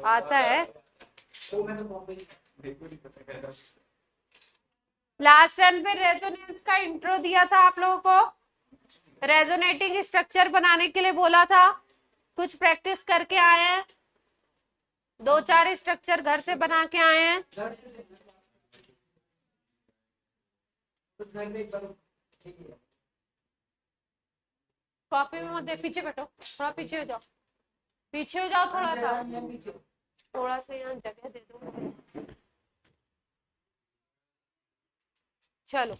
आता है। Last time पे रेजोनेंस का इंट्रो दिया था आप लोगों को, रेजोनेटिंग स्ट्रक्चर बनाने के लिए बोला था, कुछ प्रैक्टिस करके आए हैं, 2-4 स्ट्रक्चर घर से बना के आए हैं। कॉपी में मत दे, पीछे बैठो, थोड़ा पीछे हो जाओ, पीछे हो जाओ थोड़ा सा, थोड़ा सा यहाँ जगह दे दो। चलो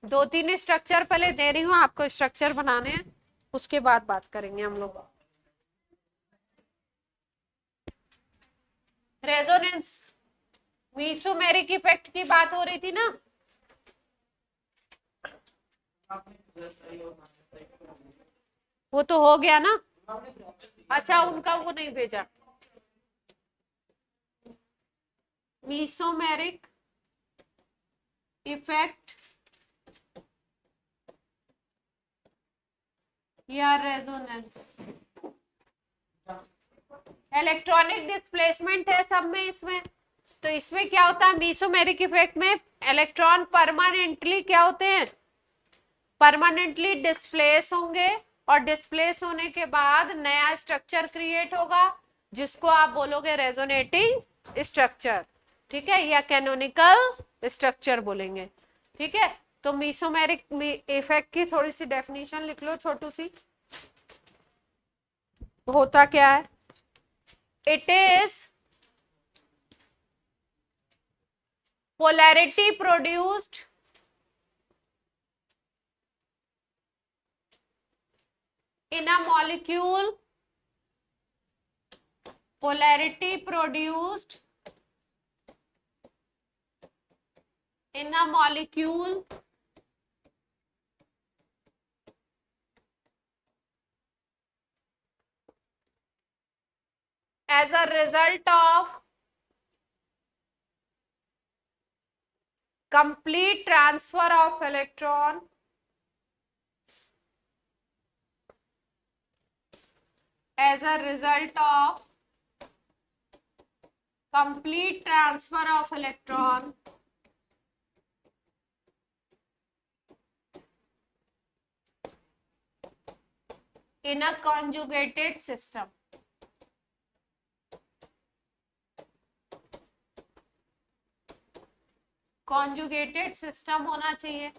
2-3 स्ट्रक्चर पहले दे रही हूँ आपको, स्ट्रक्चर बनाने हैं, उसके बाद बात करेंगे हम लोग। रेजोनेंस मीसोमेरिक इफेक्ट की बात हो रही थी ना, वो तो हो गया ना। अच्छा उनका वो नहीं भेजा। मीसोमेरिक इफेक्ट या रेजोनेंस, इलेक्ट्रॉनिक डिस्प्लेसमेंट है सब में इसमें। तो इसमें क्या होता है, मीसोमेरिक इफेक्ट में इलेक्ट्रॉन परमानेंटली क्या होते हैं, परमानेंटली डिस्प्लेस होंगे, और डिस्प्लेस होने के बाद नया स्ट्रक्चर क्रिएट होगा जिसको आप बोलोगे रेजोनेटिंग स्ट्रक्चर, ठीक है, या कैनोनिकल स्ट्रक्चर बोलेंगे, ठीक है। तो मीसोमेरिक इफेक्ट की थोड़ी सी डेफिनेशन लिख लो छोटू सी। होता क्या है, it is polarity produced in a molecule, polarity produced in a molecule as a result of complete transfer of electron as a result of complete transfer of electron in a conjugated system. Conjugated system होना चाहिए।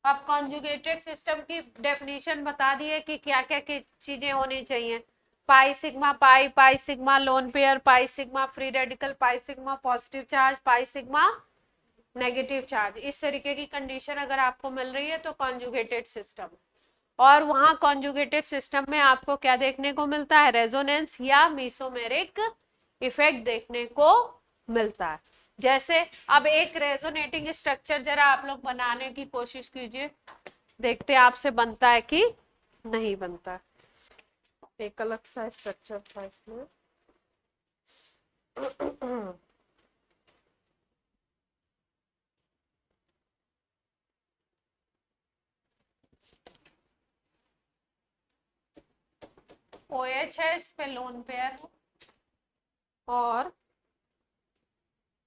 अब conjugated system की definition बता दिए कि क्या क्या चीजें होनी चाहिए, pi sigma pi, pi sigma lone pair, pi sigma free radical, pi sigma positive charge, pi sigma negative charge. इस तरीके की कंडीशन अगर आपको मिल रही है तो कॉन्जुगेटेड सिस्टम। और वहां कॉन्जुगेटेड सिस्टम में आपको क्या देखने को मिलता है, रेजोनेंस या मीसोमेरिक इफेक्ट देखने को मिलता है। जैसे अब एक रेजोनेटिंग स्ट्रक्चर जरा आप लोग बनाने की कोशिश कीजिए, देखते आपसे बनता है कि नहीं बनता है। एक अलग सा स्ट्रक्चर था इसमें। OH है, इस पे लोन पेयर है और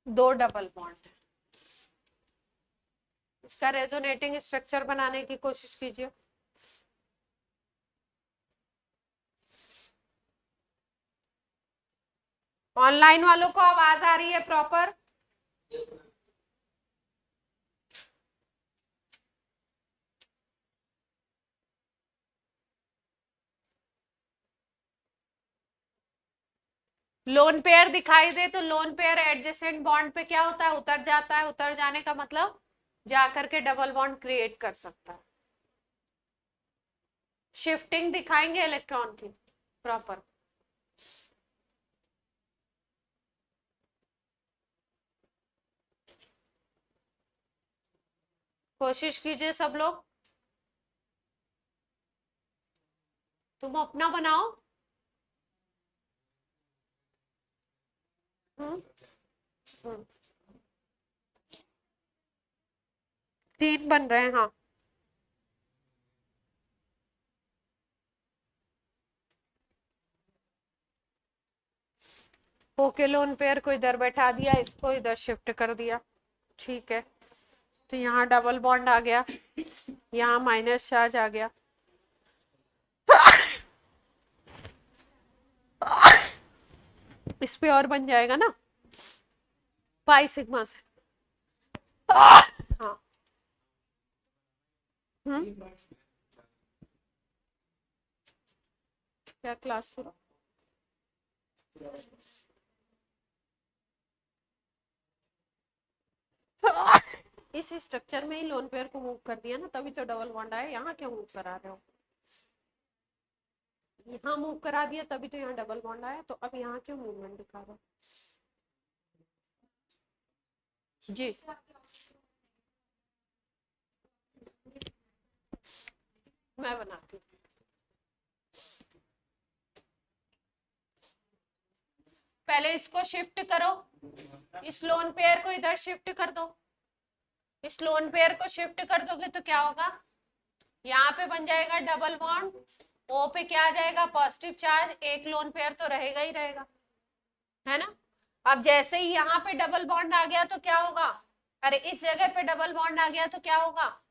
2 डबल बॉन्ड है। इसका रेजोनेटिंग स्ट्रक्चर बनाने की कोशिश कीजिए। ऑनलाइन वालों को आवाज आ रही है प्रॉपर? लोन पेयर दिखाई दे तो लोन पेयर एडजेसेंट बॉन्ड पे क्या होता है, उतर जाता है। उतर जाने का मतलब जाकर के डबल बॉन्ड क्रिएट कर सकता है। शिफ्टिंग दिखाएंगे इलेक्ट्रॉन की प्रॉपर। कोशिश कीजिए सब लोग, तुम अपना बनाओ। हम्म 3 बन रहे हैं, हाँ। ओके, लोन पेयर को इधर बैठा दिया, इसको इधर शिफ्ट कर दिया, ठीक है। तो यहाँ डबल बॉन्ड आ गया, यहाँ माइनस चार्ज आ गया, इस पे और बन जाएगा ना पाई सिग्मा से। हाँ, क्या क्लास शुरू? इस स्ट्रक्चर में ही लोन पेयर को मूव कर दिया ना, तभी तो डबल बॉन्ड आया। यहाँ क्यों मूव करा रहे हो? यहाँ मूव करा दिया तभी तो यहाँ डबल बॉन्ड आया, तो अब यहाँ क्यों मूवमेंट दिखा रहा? जी, मैं बनाती हूँ। पहले इसको शिफ्ट करो, इस लोन पेयर को इधर शिफ्ट कर दो। इस लोन पेयर को शिफ्ट कर दोगे तो क्या होगा, यहाँ पे बन जाएगा डबल बॉन्ड, ओ पे क्या आ जाएगा, पॉजिटिव चार्ज, एक लोन पेयर तो रहेगा ही रहेगा, है ना। अब जैसे ही यहाँ पे डबल बॉन्ड आ गया तो क्या होगा, अरे इस जगह पे डबल बॉन्ड आ गया तो क्या होगा,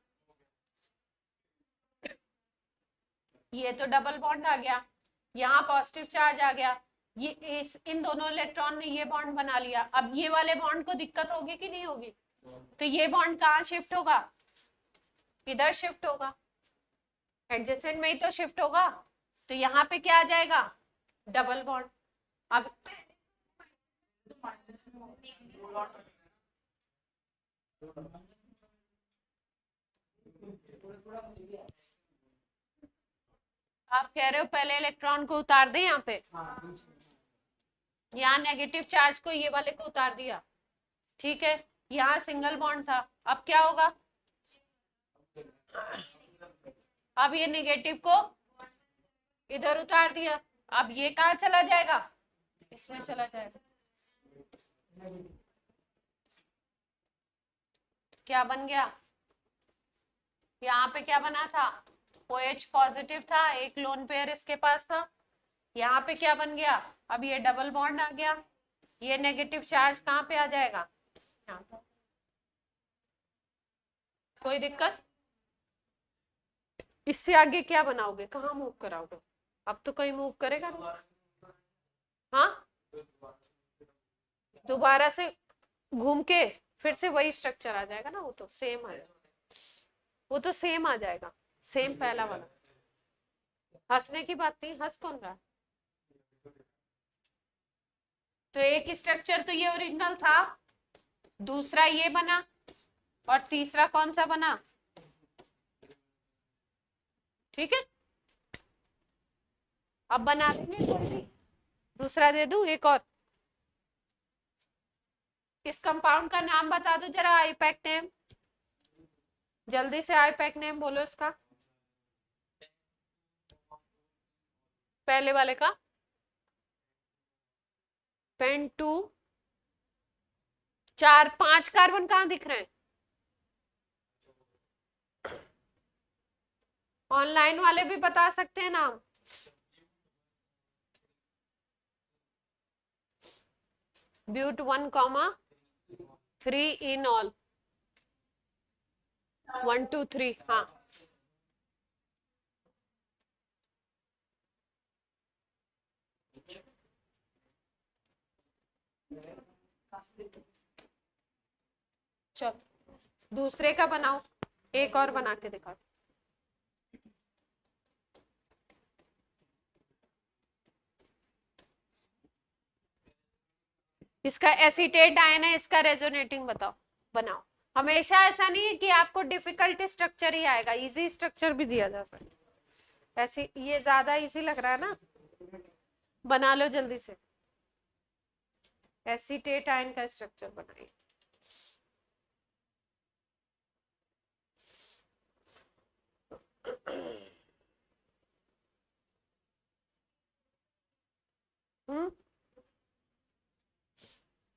ये तो डबल बॉन्ड आ गया, यहाँ पॉजिटिव चार्ज आ गया, ये इस इन दोनों इलेक्ट्रॉन ने ये बॉन्ड बना लिया। अब ये वाले बॉन्ड को दिक्कत होगी कि नहीं होगी? तो ये बॉन्ड कहाँ शिफ्ट होगा, इधर शिफ्ट होगा, एडजेसेंट में ही तो शिफ्ट होगा। तो यहाँ पे क्या आ जाएगा, डबल बॉन्ड। अब आप कह रहे हो पहले इलेक्ट्रॉन को उतार दें यहाँ पे, यहाँ नेगेटिव चार्ज को ये वाले को उतार दिया, ठीक है। यहाँ सिंगल बॉन्ड था, अब क्या होगा, अब ये नेगेटिव को इधर उतार दिया, अब ये कहाँ चला जाएगा, इसमें चला जाएगा। क्या बन गया, यहाँ पे क्या बना था, OH पॉजिटिव था, एक लोन पेयर इसके पास था, यहाँ पे क्या बन गया, अब ये डबल बॉन्ड आ गया, ये नेगेटिव चार्ज कहाँ पे आ जाएगा, यहाँ पे। कोई दिक्कत? इससे आगे क्या बनाओगे, कहाँ मूव कराओगे? अब तो कहीं मूव करेगा नहीं। हाँ, दोबारा से घूम के फिर से वही स्ट्रक्चर आ जाएगा ना, वो तो सेम आ जाएगा, वो तो सेम आ जाएगा, सेम पहला वाला। हंसने की बात नहीं, हंस कौन रहा? तो एक स्ट्रक्चर तो ये ओरिजिनल था, दूसरा ये बना, और तीसरा कौन सा बना, ठीक है। अब बना देंगे कोई भी, दूसरा दे दूं एक और। इस कंपाउंड का नाम बता दो जरा, आईपैक नेम, जल्दी से आईपैक नेम बोलो इसका, पहले वाले का। पेन 2, 4 5 कार्बन कहाँ दिख रहे हैं? ऑनलाइन वाले भी बता सकते हैं नाम। ब्यूट 1,3 इन ऑल, 1 2 3, हाँ। चलो दूसरे का बनाओ, एक और बना के दिखाओ। इसका एसीटेट आयन है, इसका रेजोनेटिंग बताओ, बनाओ। हमेशा ऐसा नहीं है कि आपको डिफिकल्ट स्ट्रक्चर ही आएगा, इजी स्ट्रक्चर भी दिया जा सकता है। ऐसी ये ज्यादा इजी लग रहा है ना, बना लो जल्दी से, एसीटेट आयन का स्ट्रक्चर बनाइए।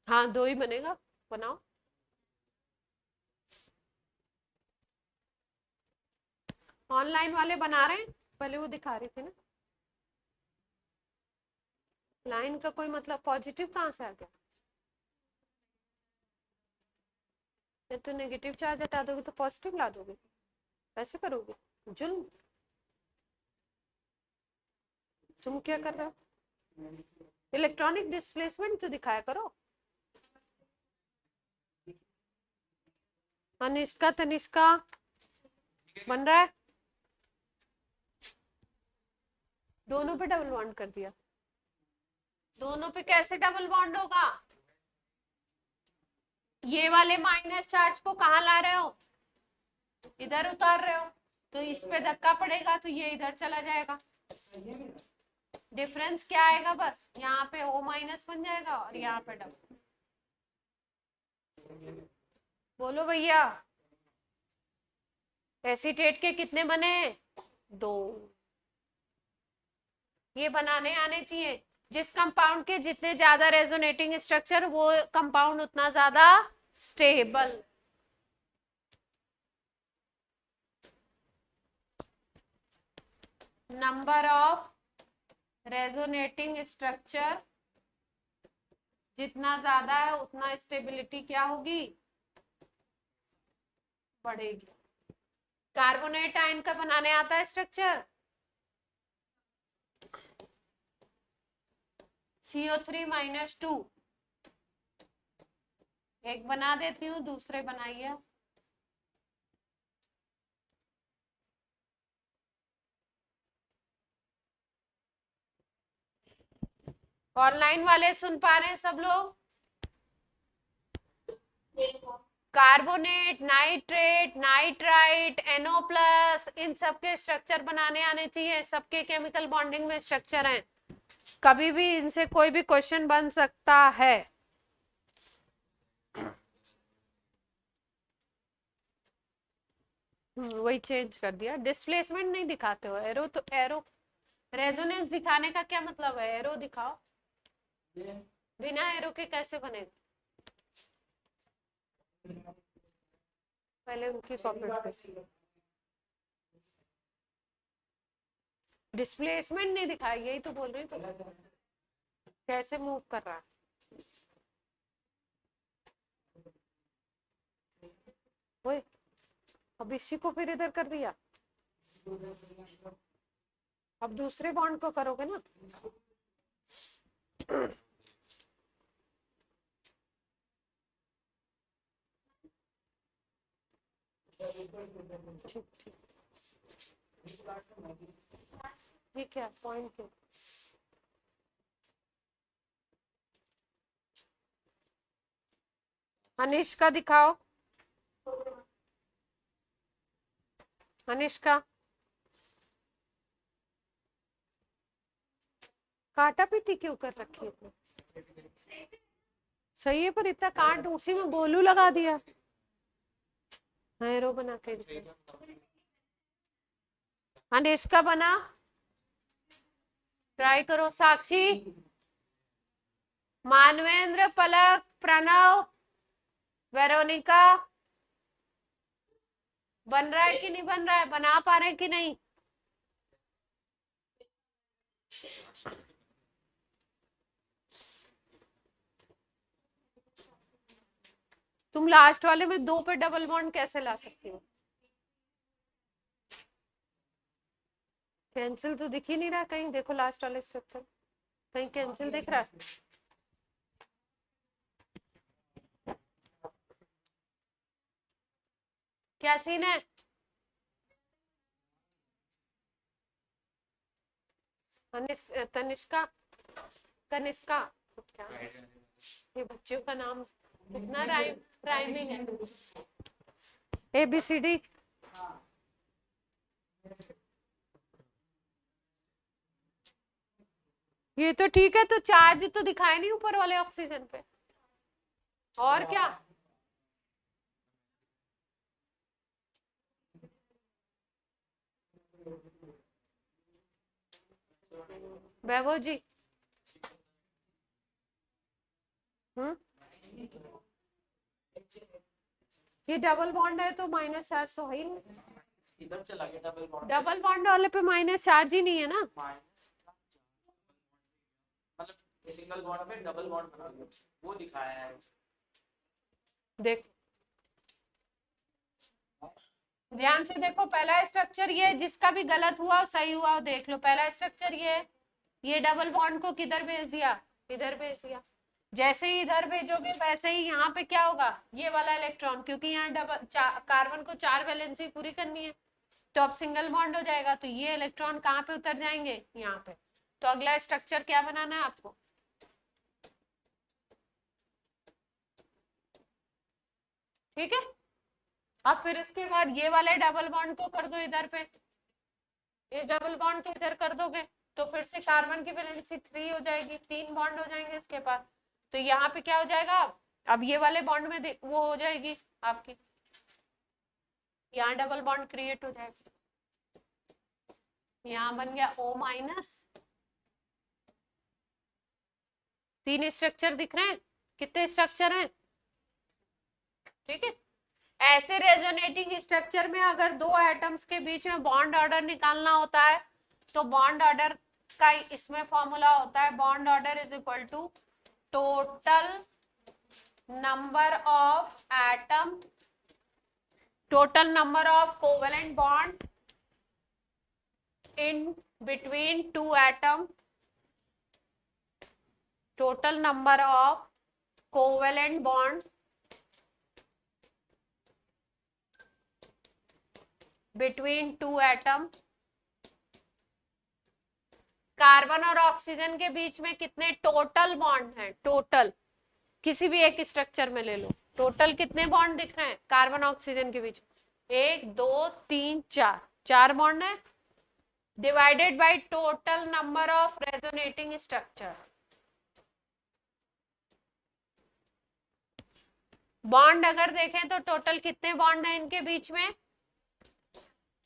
हाँ, 2 ही बनेगा, बनाओ। ऑनलाइन वाले बना रहे हैं, पहले वो दिखा रही थी ना। लाइन का कोई मतलब पॉजिटिव कहाँ से आ गया? ये तो नेगेटिव चार्ज हटा दोगे तो पॉजिटिव ला दोगे, ऐसे करोगे? जुल्म। तुम क्या कर रहे हो? इलेक्ट्रॉनिक डिस्प्लेसमेंट तो दिखाया करो। अनिष्का तनिष्का बन रहा है, दोनों पे डबल बॉन्ड कर दिया। दोनों पे कैसे डबल बॉन्ड होगा? ये वाले माइनस चार्ज को कहाँ ला रहे हो? इधर उतार रहे हो, तो इस पे धक्का पड़ेगा तो ये इधर चला जाएगा। डिफरेंस क्या आएगा? बस यहाँ पे O माइनस बन जाएगा और यहाँ पे डबल। बोलो भैया, एसीटेट के कितने बने? 2। ये बनाने आने चाहिए। जिस कंपाउंड के जितने ज्यादा रेजोनेटिंग स्ट्रक्चर, वो कंपाउंड उतना ज्यादा stable. Number of resonating structure जितना ज्यादा है उतना स्टेबिलिटी क्या होगी? बढ़ेगी। कार्बोनेट आयन का बनाने आता है स्ट्रक्चर CO3-2। एक बना देती हूँ, दूसरे बनाइए। ऑनलाइन वाले सुन पा रहे हैं सब लोग? कार्बोनेट, नाइट्रेट, नाइट्राइट, NO+, इन सबके स्ट्रक्चर बनाने आने चाहिए। सबके केमिकल बॉन्डिंग में स्ट्रक्चर हैं, कभी भी इनसे कोई भी क्वेश्चन बन सकता है। वही चेंज कर दिया। डिस्प्लेसमेंट नहीं दिखाते हो, एरो तो एरो। रेजोनेंस दिखाने का क्या मतलब है? एरो दिखाओ। बिना एरो के कैसे बनेगा? पहले उनकी कॉपी। डिस्प्लेसमेंट नहीं दिखाई, यही तो बोल रही हूँ। तो कैसे मूव कर रहा है? ओए, अब इसी को फिर इधर कर दिया। अब दूसरे बॉन्ड को करोगे ना। ठीक ठीक, ये क्या पॉइंट है? अनिष्का दिखाओ। अनिष्का, काटा पीटी क्यों कर रखी है? सही है, पर इतना काट उसी में गोलू लगा दिया। एरो बना के अनिष्का बना, ट्राई करो। साक्षी, मानवेंद्र, पलक, प्रणव, वेरोनिका, बन रहा है कि नहीं बन रहा है? बना पा रहे कि नहीं? तुम लास्ट वाले में 2 पे डबल बॉन्ड कैसे ला सकती हो? कैंसिल तो दिख ही नहीं रहा कहीं। देखो लास्ट वाले स्ट्रक्चर, कहीं कैंसिल दिख रहा है? क्या सीन है? तनिष्का, कनिष्का, क्या ये बच्चों का नाम कितना राइमिंग है? ABCD। ये तो ठीक है, तो चार्ज तो दिखाए नहीं ऊपर वाले ऑक्सीजन पे, और क्या? वैभव जी, ये डबल बॉन्ड है तो माइनस चार्ज तो है ही नहीं। इधर चला गया डबल बॉन्ड। डबल बॉन्ड वाले पे माइनस चार्ज ही नहीं है ना। मतलब ये सिंगल बॉन्ड पे डबल बॉन्ड बना दो, वो दिखाया है। देख ध्यान से देखो, पहला स्ट्रक्चर ये है, जिसका भी गलत हुआ और सही हुआ देख लो। पहला स्ट्रक्चर ये है, ये डबल बॉन्ड को किधर भेज दिया, इधर भेज दिया। जैसे ही इधर भेजोगे वैसे ही यहाँ पे क्या होगा, ये वाला इलेक्ट्रॉन, क्योंकि यहाँ डबल कार्बन को 4 वैलेंसी पूरी करनी है, तो अब सिंगल बॉन्ड हो जाएगा, तो ये इलेक्ट्रॉन कहाँ पे उतर जाएंगे, यहाँ पे। तो अगला स्ट्रक्चर क्या बनाना है आपको, ठीक है। अब फिर इसके बाद ये वाले डबल बॉन्ड को कर दो इधर पे, इस डबल बॉन्ड को इधर कर दोगे तो फिर से कार्बन की वैलेंसी 3 हो जाएगी, 3 बॉन्ड हो जाएंगे इसके पास। तो यहाँ पे क्या हो जाएगा, अब ये वाले बॉन्ड में वो हो जाएगी आपकी, यहाँ डबल बॉन्ड क्रिएट हो जाएगा, यहाँ बन गया O-। 3 स्ट्रक्चर दिख रहे हैं, कितने स्ट्रक्चर हैं, ठीक है। ऐसे रेजोनेटिंग स्ट्रक्चर में अगर दो एटम्स के बीच में बॉन्ड ऑर्डर निकालना होता है तो बॉन्ड ऑर्डर का इसमें फॉर्मूला होता है, bond order is equal to total number of atom, total number of covalent bond in between two atom, total number of covalent bond between two atom. Carbon और oxygen के बीच में कितने total bond हैं, total किसी भी एक structure में ले लो, टोटल कितने बॉन्ड दिख रहे हैं कार्बन ऑक्सीजन के बीच, 1 2 3 4, 4 बॉन्ड है, divided by total number of resonating structure. Bond अगर देखें तो टोटल कितने बॉन्ड है इनके बीच में,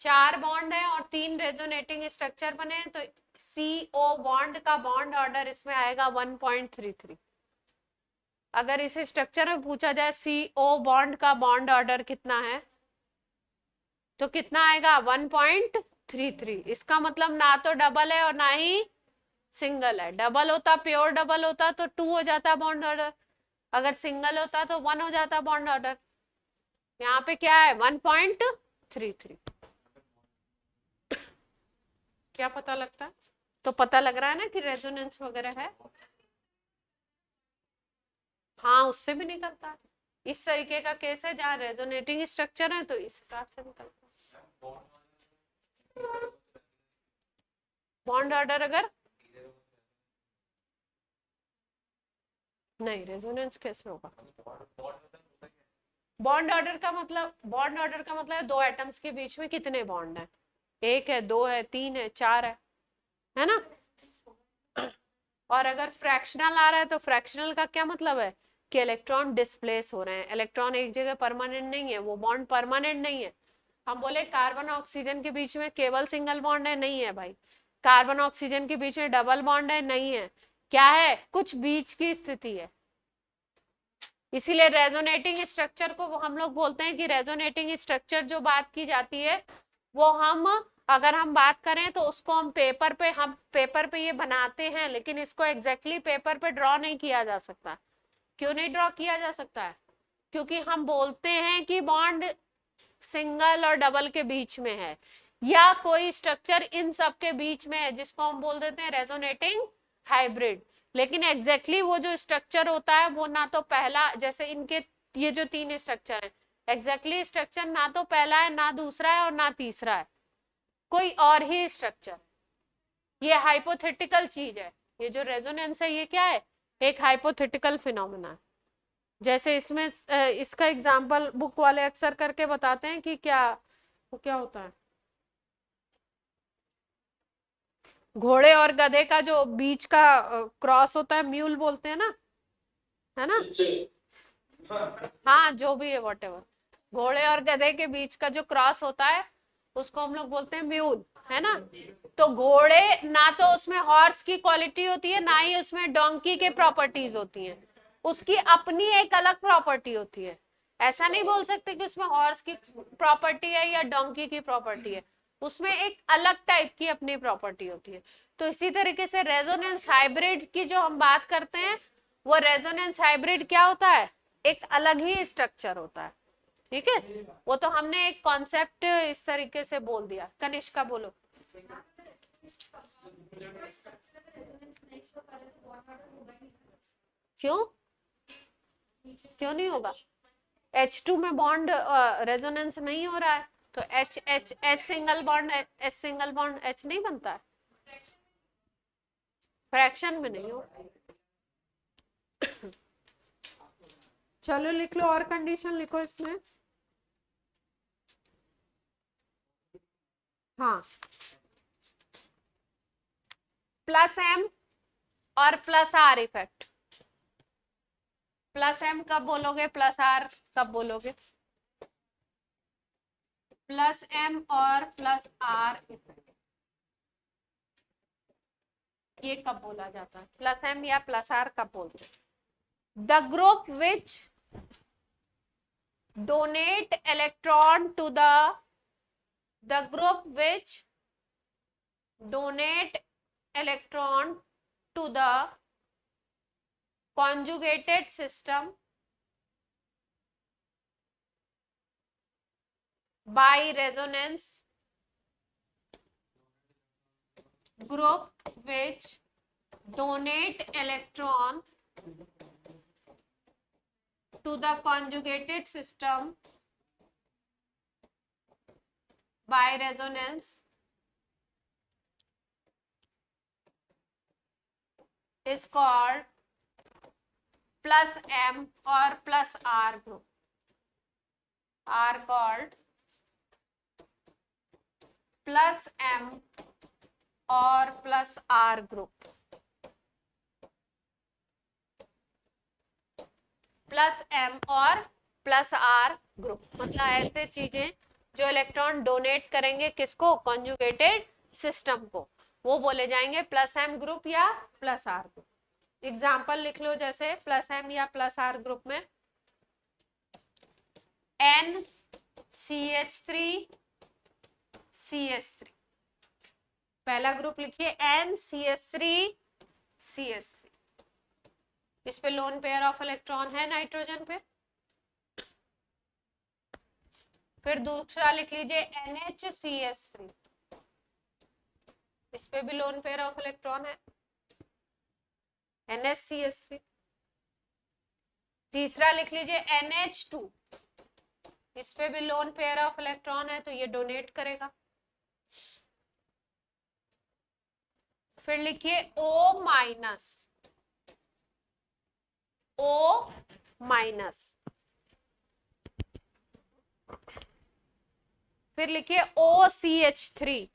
4 बॉन्ड है और 3 रेजोनेटिंग स्ट्रक्चर बने हैं, तो CO बॉन्ड का बॉन्ड ऑर्डर इसमें आएगा 1.33। अगर इस स्ट्रक्चर में पूछा जाए CO बॉन्ड का बॉन्ड ऑर्डर कितना है तो कितना आएगा 1.33। इसका मतलब ना तो डबल है और ना ही सिंगल है, डबल होता, प्योर डबल होता तो 2 हो जाता बॉन्ड ऑर्डर, अगर सिंगल होता तो 1 हो जाता बॉन्ड ऑर्डर। यहाँ पे क्या है 1.33। क्या पता लगता है, तो पता लग रहा है ना कि रेजोनेंस वगैरह है, हाँ उससे भी निकलता है। इस तरीके का केस है जहाँ रेजोनेटिंग स्ट्रक्चर है तो इस हिसाब से निकलता है बॉन्ड ऑर्डर। अगर नहीं, रेजोनेंस कैसे होगा, बॉन्ड ऑर्डर का मतलब, बॉन्ड ऑर्डर का मतलब दो एटम्स के बीच में कितने बॉन्ड है, 1 है, 2 है, 3 है, 4 है ना। और अगर फ्रैक्शनल आ रहा है तो फ्रैक्शनल का क्या मतलब है कि इलेक्ट्रॉन डिस्प्लेस हो रहे हैं, इलेक्ट्रॉन एक जगह परमानेंट नहीं है, वो बॉन्ड परमानेंट नहीं है। हम बोले कार्बन ऑक्सीजन के बीच में केवल सिंगल बॉन्ड है, नहीं है भाई, कार्बन ऑक्सीजन के बीच में डबल बॉन्ड है, नहीं है, क्या है, कुछ बीच की स्थिति है। इसीलिए रेजोनेटिंग स्ट्रक्चर को हम लोग बोलते हैं कि रेजोनेटिंग स्ट्रक्चर जो बात की जाती है वो हम अगर हम बात करें तो उसको हम पेपर पे ये बनाते हैं, लेकिन इसको एग्जैक्टली पेपर पे ड्रॉ नहीं किया जा सकता। क्यों नहीं ड्रॉ किया जा सकता है, क्योंकि हम बोलते हैं कि बॉन्ड सिंगल और डबल के बीच में है या कोई स्ट्रक्चर इन सब के बीच में है जिसको हम बोल देते हैं रेजोनेटिंग हाइब्रिड। लेकिन एग्जैक्टली वो जो स्ट्रक्चर होता है वो ना तो पहला, जैसे इनके ये जो 3 स्ट्रक्चर है, एग्जैक्टली स्ट्रक्चर ना तो पहला है, ना दूसरा है और ना तीसरा है, कोई और ही स्ट्रक्चर। ये हाइपोथेटिकल चीज है, ये जो रेजोनेंस है ये क्या है, एक हाइपोथेटिकल फिनोमेना है। जैसे इसमें इसका एग्जांपल बुक वाले अक्सर करके बताते हैं कि क्या होता है, घोड़े और गधे का जो बीच का क्रॉस होता है, म्यूल बोलते हैं ना, है ना, हाँ जो भी है वॉटेवर, घोड़े और गधे के बीच का जो क्रॉस होता है उसको हम लोग बोलते हैं म्यूल, है ना। तो घोड़े ना तो उसमें हॉर्स की क्वालिटी होती है ना ही उसमें डोंकी के प्रॉपर्टीज होती हैं, उसकी अपनी एक अलग प्रॉपर्टी होती है। ऐसा नहीं बोल सकते कि उसमें हॉर्स की प्रॉपर्टी है या डोंकी की प्रॉपर्टी है, उसमें एक अलग टाइप की अपनी प्रॉपर्टी होती है। तो इसी तरीके से रेजोनेंस हाइब्रिड की जो हम बात करते हैं, वो रेजोनेंस हाइब्रिड क्या होता है, एक अलग ही स्ट्रक्चर होता है, ठीक है। वो तो हमने एक कॉन्सेप्ट इस तरीके से बोल दिया। कनिष्का बोलो। क्यों क्यों नहीं होगा? H2 में बॉन्ड रेजोनेंस नहीं हो रहा है, तो H सिंगल बॉन्ड H नहीं बनता है, फ्रैक्शन में नहीं हो। चलो लिख लो, और कंडीशन लिखो इसमें। हाँ, प्लस एम और plus R effect. Plus M कब बोलोगे, प्लस आर कब बोलोगे? प्लस एम और प्लस आर इफेक्ट ये कब बोला जाता है? प्लस एम या प्लस आर कब बोलते हैं? The group which donate electron to the group which donate electron to the conjugated system by resonance group which donate electron to the conjugated system by resonance is called plus M or plus R group, are called plus M और plus R group। Plus M और plus R group मतलब ऐसे चीजें जो electron donate करेंगे किसको, conjugated system को, वो बोले जाएंगे प्लस एम ग्रुप या प्लस आर ग्रुप। एग्जाम्पल लिख लो, जैसे प्लस एम या प्लस आर ग्रुप में NCH3 CH3, पहला ग्रुप लिखिए NCH3 CH3, इस पे लोन पेयर ऑफ इलेक्ट्रॉन है नाइट्रोजन पे। फिर दूसरा लिख लीजिए NHCH3, इस पे भी लोन पेयर ऑफ इलेक्ट्रॉन है NHCH3। तीसरा लिख लीजिए NH2, इस पे भी लोन पेयर ऑफ इलेक्ट्रॉन है, तो ये डोनेट करेगा। फिर लिखिए O माइनस, O माइनस, फिर लिखिए OCH3,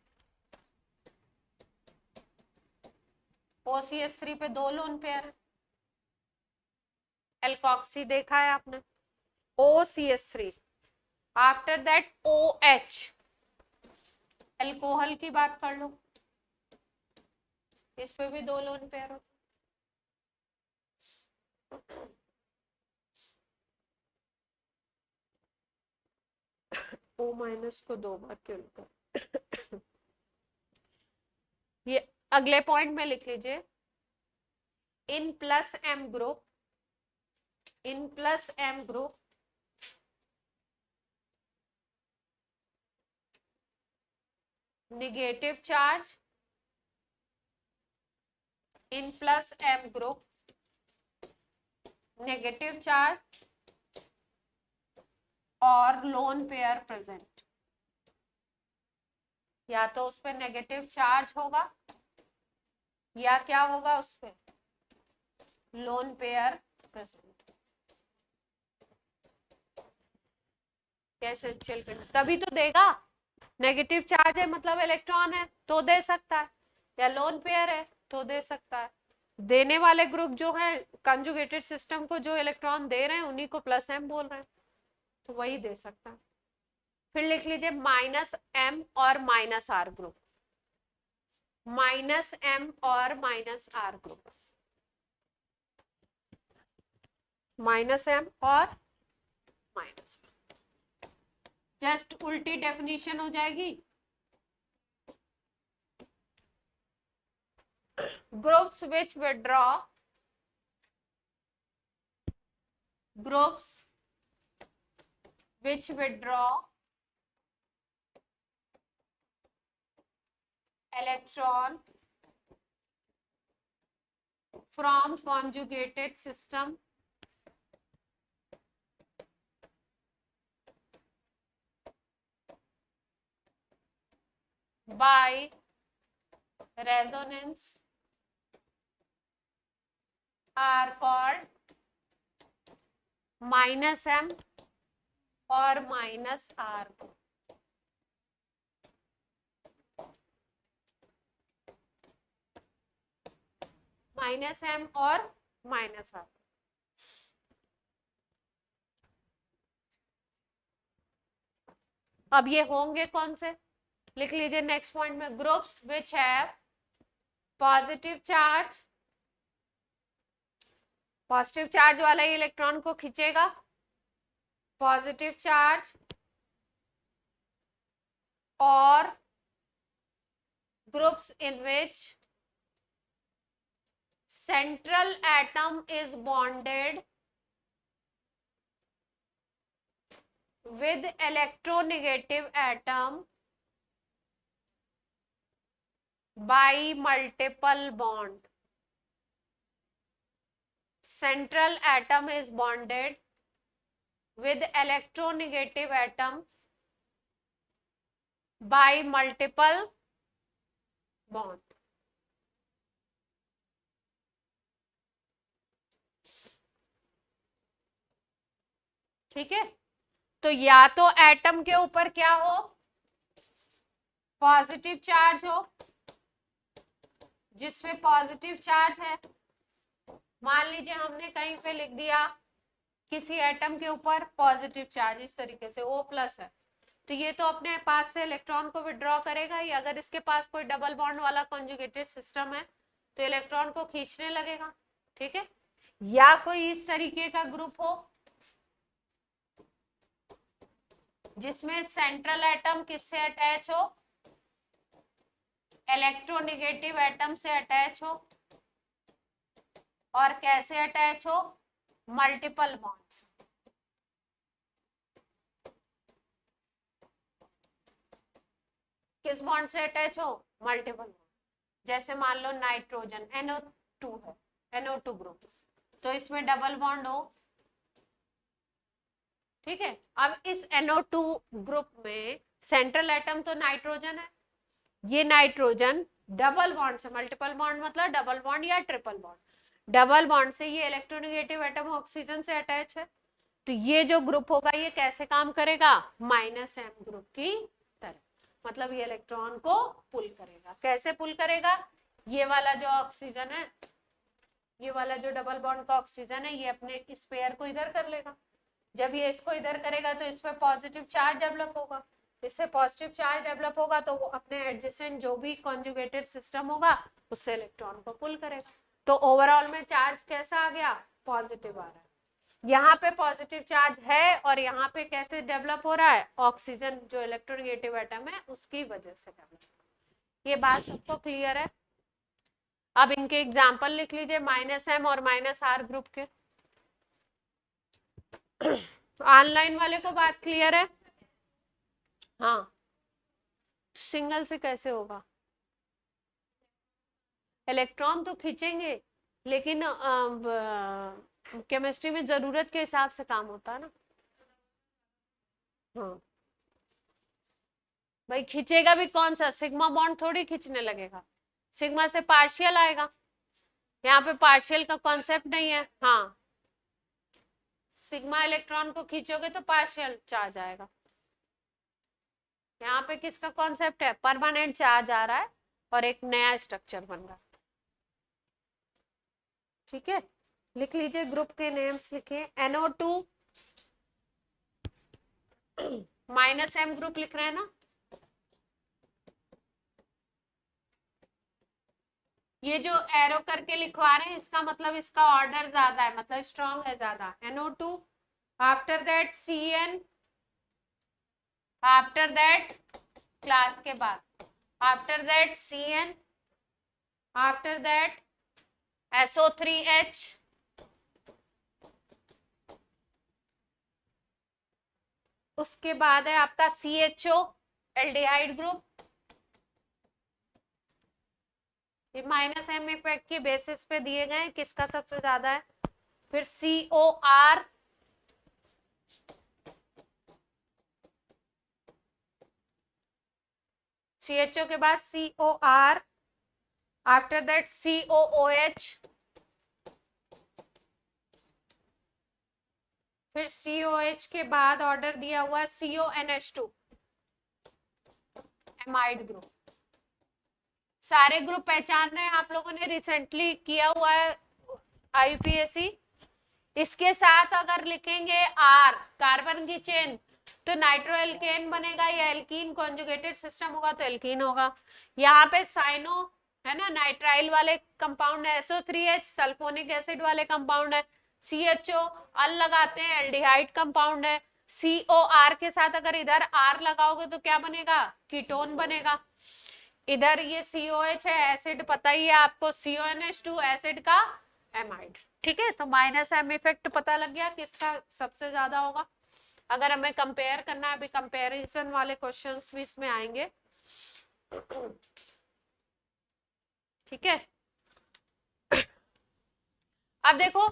OCH3 पे दो लोन पेयर है, एल्कोक्सी देखा है आपने, OCH3। After that OH, alcohol की बात कर लो, इस पे भी दो लोन पेयर होते। O माइनस को दो बार क्यों लिखा? ये अगले पॉइंट में लिख लीजिए, इन प्लस एम ग्रुप, इन plus M group negative charge, इन plus M group negative charge और लोन पेयर प्रेजेंट, या तो उस पर नेगेटिव चार्ज होगा या क्या होगा, उस पे लोन पेयर प्रेजेंट। कैसे चिल कर, तभी तो देगा, नेगेटिव चार्ज है मतलब इलेक्ट्रॉन है तो दे सकता है, या लोन पेयर है तो दे सकता है। देने वाले ग्रुप जो है कंजुगेटेड सिस्टम को जो इलेक्ट्रॉन दे रहे हैं उन्हीं को प्लस एम बोल रहे हैं, तो वही दे सकता है। फिर लिख लीजिए माइनस एम और minus R group, minus M और minus R group, minus M और माइनस, जस्ट उल्टी डेफिनेशन हो जाएगी। Groups which withdraw, groups which withdraw electron from conjugated system by resonance are called minus M और minus R। Minus M और minus R। अब ये होंगे कौन से, लिख लीजिए नेक्स्ट पॉइंट में, groups which have positive charge, positive charge वाला ही इलेक्ट्रॉन को खींचेगा, पॉजिटिव चार्ज, और groups in which central atom is bonded with electronegative atom by multiple bond. Central atom is bonded with electronegative atom by multiple bond. ठीक है, तो या तो atom के ऊपर क्या हो, पॉजिटिव चार्ज हो, जिसमें पॉजिटिव चार्ज है, मान लीजिए हमने कहीं पे लिख दिया किसी एटम के ऊपर पॉजिटिव चार्ज इस तरीके से O+ है, तो ये तो अपने पास से इलेक्ट्रॉन को विड्रॉ करेगा ही। अगर इसके पास कोई डबल बॉन्ड वाला कॉन्जुगेटेड सिस्टम है तो इलेक्ट्रॉन को खींचने लगेगा। ठीक है, या कोई इस तरीके का ग्रुप हो जिसमें सेंट्रल एटम किससे अटैच हो, इलेक्ट्रोनेगेटिव एटम से अटैच हो, और कैसे अटैच हो, मल्टीपल बॉन्ड्स। किस बॉन्ड से अटैच हो, मल्टीपल बॉन्ड। जैसे मान लो नाइट्रोजन NO2 है, NO2 ग्रुप, तो इसमें डबल बॉन्ड हो। ठीक है, अब इस NO2 ग्रुप में सेंट्रल एटम तो नाइट्रोजन है, ये नाइट्रोजन डबल बॉन्ड से, मल्टीपल बॉन्ड मतलब डबल बॉन्ड या ट्रिपल बॉन्ड, डबल बॉन्ड से ये इलेक्ट्रोनेगेटिव एटम ऑक्सीजन से अटैच है, तो ये जो ग्रुप होगा ये कैसे काम करेगा, -M ग्रुप की तरह, मतलब ये इलेक्ट्रॉन को पुल करेगा। कैसे पुल करेगा, ये वाला जो ऑक्सीजन है, ये वाला जो डबल बॉन्ड का ऑक्सीजन है, ये अपने इस पेयर को इधर कर लेगा, जब ये इसको इधर करेगा तो इस पे पॉजिटिव चार्ज डेवलप होगा, इससे पॉजिटिव चार्ज डेवलप होगा तो वो अपने एडजेसेंट जो भी कॉन्जुगेटेड सिस्टम होगा उससे इलेक्ट्रॉन को पुल करेगा। तो ओवरऑल में चार्ज कैसा आ गया, पॉजिटिव आ रहा है। यहाँ पे पॉजिटिव चार्ज है और यहाँ पे कैसे डेवलप हो रहा है, ऑक्सीजन जो इलेक्ट्रोनेगेटिव एटम है उसकी वजह से डेवलप। ये बात सबको क्लियर है। अब इनके एग्जाम्पल लिख लीजिए, -M और -R ग्रुप के। ऑनलाइन वाले को बात क्लियर है? हाँ, सिंगल से कैसे होगा, इलेक्ट्रॉन तो खींचेंगे लेकिन केमिस्ट्री में जरूरत के हिसाब से काम होता है ना। हाँ भाई, खींचेगा भी कौन सा, सिग्मा बॉन्ड थोड़ी खींचने लगेगा, सिग्मा से पार्शियल आएगा, यहाँ पे पार्शियल का कॉन्सेप्ट नहीं है। हाँ, सिग्मा इलेक्ट्रॉन को खींचोगे तो पार्शियल चार्ज आएगा, यहाँ पे किसका कॉन्सेप्ट है, परमानेंट चार्ज आ रहा है और एक नया स्ट्रक्चर बन रहा है। ठीक है, लिख लीजिए ग्रुप के नेम्स लिखिए, NO2 -M ग्रुप लिख रहे हैं ना, ये जो एरो करके लिखवा रहे हैं इसका मतलब इसका ऑर्डर ज्यादा है, मतलब स्ट्रॉन्ग है ज्यादा। NO2, after that CN, after that class के बाद, after that CN, after that SO3H, उसके बाद है आपका CHO एल्डिहाइड ग्रुप। ये माइनस एम इफेक्ट के बेसिस पे दिए गए हैं, किसका सबसे ज्यादा है। फिर COR, CHO के बाद COR, आफ्टर दैट COOH, फिर COH के बाद ऑर्डर दिया हुआ है CONH2 एमाइड ग्रुप। सारे ग्रुप पहचान रहे हैं आप लोगों ने, रिसेंटली किया हुआ है IUPAC। इसके साथ अगर लिखेंगे R कार्बन की चेन तो नाइट्रो एल्केन बनेगा, या एल्कीन कॉन्जुगेटेड सिस्टम होगा तो एल्कीन होगा। यहाँ पे साइनो है ना, नाइट्राइल वाले कंपाउंड है, SO3H सल्फोनिक एसिड वाले कंपाउंड है, CHO अल लगाते हैं एल्डिहाइड कंपाउंड है, COR के साथ अगर इधर R लगाओगे तो क्या बनेगा, कीटोन बनेगा। इधर ये COH है एसिड, पता ही है आपको, CONH2 एसिड का एमाइड। ठीक है, तो माइनस एम इफेक्ट पता लग गया किसका सबसे ज्यादा होगा। अगर हमें कंपेयर करना है, अभी कंपैरिजन वाले क्वेश्चंस भी इसमें आएंगे। ठीक है, अब देखो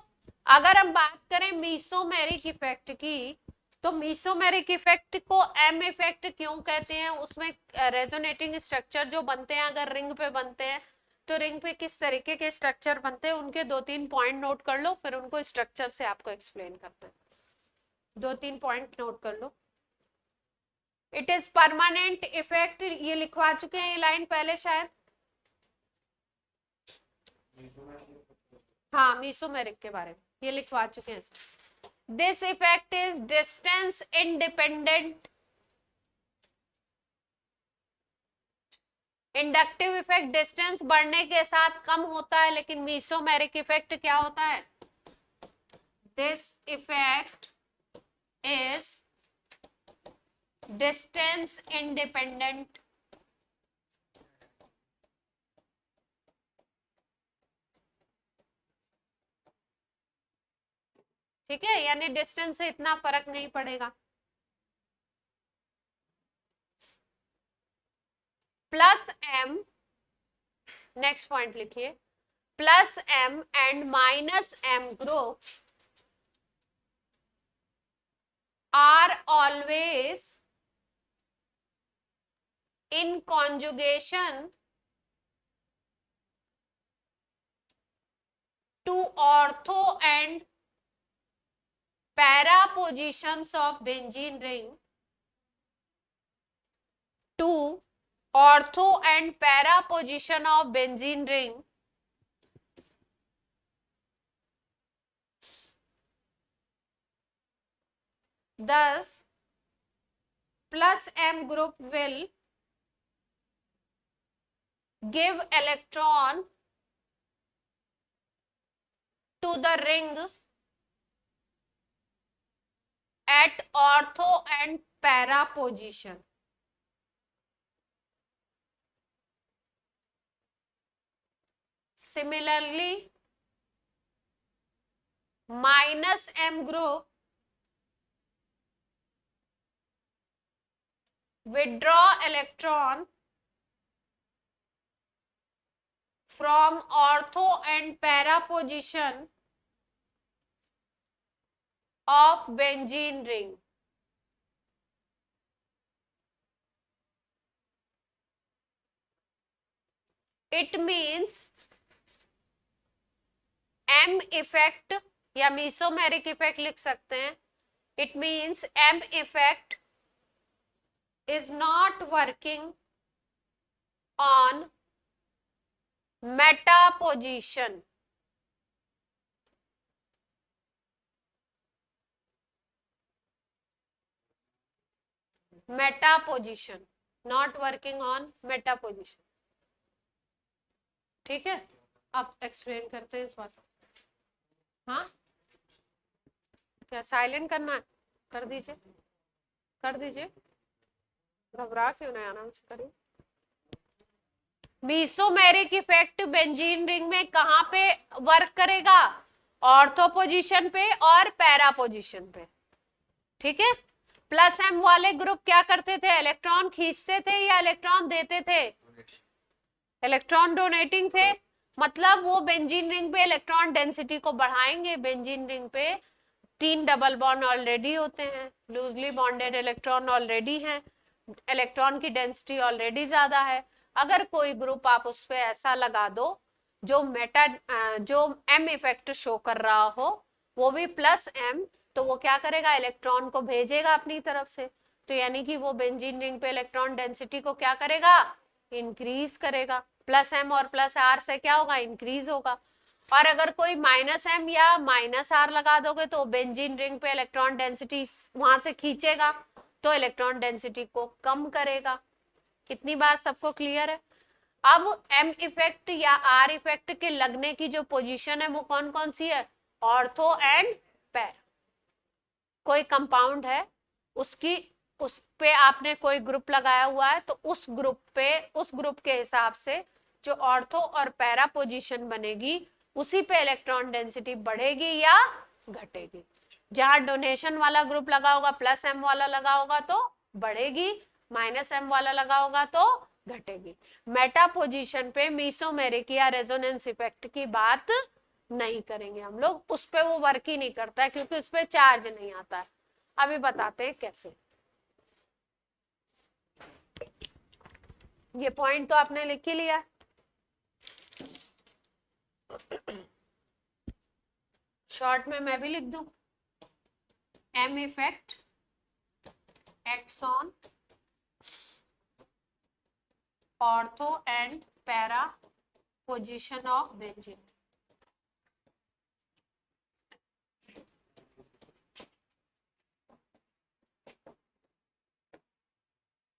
अगर हम बात करें मीसोमेरिक इफेक्ट की, तो मीसोमेरिक इफेक्ट को एम इफेक्ट क्यों कहते हैं, उसमें रेजोनेटिंग स्ट्रक्चर जो बनते हैं, अगर रिंग पे बनते हैं तो रिंग पे किस तरीके के स्ट्रक्चर बनते हैं, उनके 2-3 पॉइंट नोट कर लो, फिर उनको स्ट्रक्चर से आपको एक्सप्लेन करते हैं। 2-3 पॉइंट नोट कर लो। इट इज परमानेंट इफेक्ट, ये लिखवा चुके हैं ये लाइन पहले शायद। हाँ, मीसोमेरिक के बारे में ये लिखवा चुके हैं। This effect is distance independent. Inductive effect distance बढ़ने के साथ कम होता है, लेकिन मीसोमेरिक इफेक्ट क्या होता है, this effect is distance independent. ठीक है, यानी डिस्टेंस से इतना फर्क नहीं पड़ेगा। प्लस एम, नेक्स्ट पॉइंट लिखिए, plus M and minus M group are always in conjugation to ortho and para positions of benzene ring, to ortho and para position of benzene ring, thus plus M group will give electron to the ring at ortho and para position. Similarly, minus M group withdraw electron from ortho and para position of benzene ring. It means M effect या मीसोमेरिक effect लिख सकते हैं। It means M effect is not working on meta position. Meta position, not working on meta position. ठीक है, अब explain करते हैं इस बात को। हाँ, क्या साइलेंट करना है, कर दीजिए, कर दीजिए, घबरा क्यों नहीं, आराम से करिए। मीसोमेरिक इफेक्ट बेंजीन रिंग में कहां पे वर्क करेगा? ऑर्थो पोजीशन पे और पैरा पोजीशन पे, ठीक है। प्लस एम वाले ग्रुप क्या करते थे? इलेक्ट्रॉन खींचते थे या इलेक्ट्रॉन देते थे? इलेक्ट्रॉन डोनेटिंग थे, मतलब वो बेंजीन रिंग पे इलेक्ट्रॉन डेंसिटी को बढ़ाएंगे। बेंजीन रिंग पे 3 डबल बॉन्ड ऑलरेडी होते हैं, लूजली बॉन्डेड इलेक्ट्रॉन ऑलरेडी हैं, इलेक्ट्रॉन की डेंसिटी ऑलरेडी ज्यादा है। अगर कोई ग्रुप आप उस पे ऐसा लगा दो जो जो एम इफेक्ट शो कर रहा हो, वो भी प्लस एम, तो वो क्या करेगा? इलेक्ट्रॉन को भेजेगा अपनी तरफ से। तो यानी कि वो बेंजीन रिंग पे इलेक्ट्रॉन डेंसिटी को क्या करेगा? इंक्रीज करेगा। प्लस एम और प्लस आर से क्या होगा? इंक्रीज होगा। और अगर कोई माइनस एम या माइनस आर लगा दोगे तो बेंजीन रिंग पे इलेक्ट्रॉन डेंसिटी वहां से खींचेगा, तो इलेक्ट्रॉन डेंसिटी को कम करेगा। कितनी बात सबको क्लियर है? अब एम इफेक्ट या आर इफेक्ट के लगने की जो पोजीशन है वो कौन कौन सी है? Ortho and para. कोई कंपाउंड है, उसकी उस पे आपने कोई ग्रुप लगाया हुआ है, तो उस ग्रुप के हिसाब से जो ऑर्थो और पैरा पोजीशन बनेगी, उसी पे इलेक्ट्रॉन डेंसिटी बढ़ेगी या घटेगी। जहां डोनेशन वाला ग्रुप लगा होगा, प्लस एम वाला लगा होगा तो बढ़ेगी, माइनस एम वाला लगा होगा तो घटेगी। मेटा पोजीशन पे मीसोमेरिक या रेजोनेंस इफेक्ट की बात नहीं करेंगे हम लोग, उस पे वो वर्क ही नहीं करता है क्योंकि उस पे चार्ज नहीं आता है। अभी बताते हैं कैसे। ये पॉइंट तो आपने लिख ही लिया। शॉर्ट में मैं भी लिख दूं, M effect acts on ortho and para position of benzene.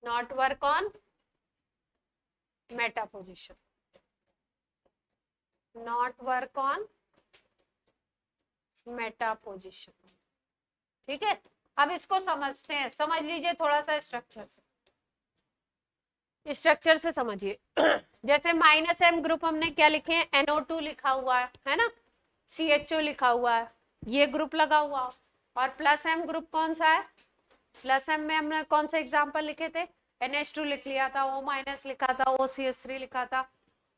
Not work on meta position, not work on meta position, ठीक है। अब इसको समझते हैं, समझ लीजिए थोड़ा सा स्ट्रक्चर से समझिए। जैसे माइनस एम ग्रुप हमने क्या लिखे हैं? NO2 लिखा हुआ है ना, CHO लिखा हुआ है, ये ग्रुप लगा हुआ। और प्लस एम ग्रुप कौन सा है? प्लस एम में हमने कौन सा एग्जांपल लिखे थे? NH2 लिख लिया था, O माइनस लिखा था, OCH3 लिखा था,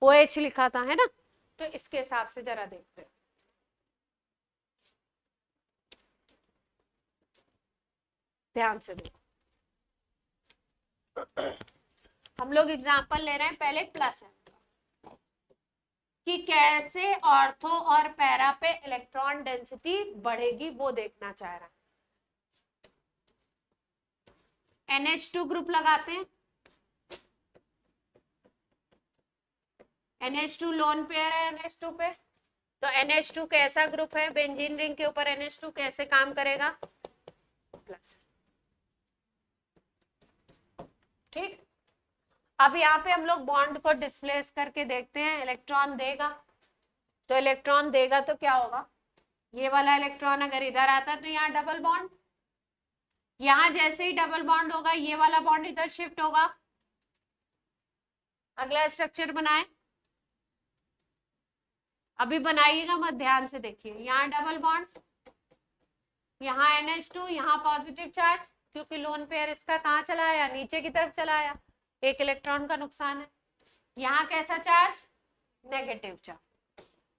OH लिखा था, है ना। तो इसके हिसाब से जरा देखते हैं, ध्यान से देखो। हम लोग एग्जांपल ले रहे हैं पहले प्लस एम कि कैसे ऑर्थो और पैरा पे इलेक्ट्रॉन डेंसिटी बढ़ेगी, वो देखना चाह रहा है। NH2 ग्रुप लगाते हैं, NH2 लोन पेयर है NH2 पे, तो NH2 कैसा ग्रुप है? बेंजीन रिंग के ऊपर NH2 कैसे काम करेगा? प्लस, ठीक। अब यहाँ पे हम लोग बॉन्ड को डिस्प्लेस करके देखते हैं, इलेक्ट्रॉन देगा, तो इलेक्ट्रॉन देगा तो क्या होगा? ये वाला इलेक्ट्रॉन अगर इधर आता है तो यहाँ डबल बॉन्ड, यहाँ जैसे ही डबल बॉन्ड होगा ये वाला बॉन्ड इधर शिफ्ट होगा। अगला स्ट्रक्चर बनाए, अभी बनाइएगा मत, ध्यान से देखिए। यहाँ डबल बॉन्ड, यहाँ NH2, यहाँ पॉजिटिव चार्ज, क्योंकि लोन पेयर इसका कहाँ चला आया? नीचे की तरफ चला आया, एक इलेक्ट्रॉन का नुकसान है। यहाँ कैसा चार्ज? Negative charge.